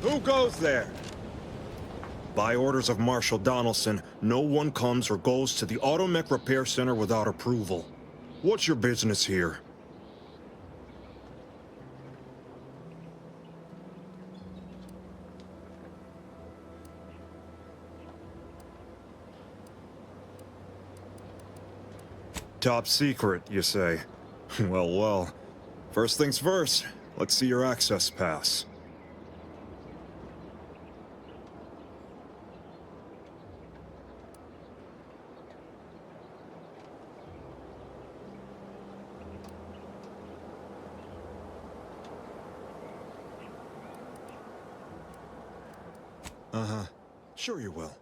Who goes there? By orders of Marshal Donaldson, no one comes or goes to the Automech Repair Center without approval. What's your business here? Top secret, you say? Well, well. First things first, let's see your access pass. Uh-huh. Sure you will.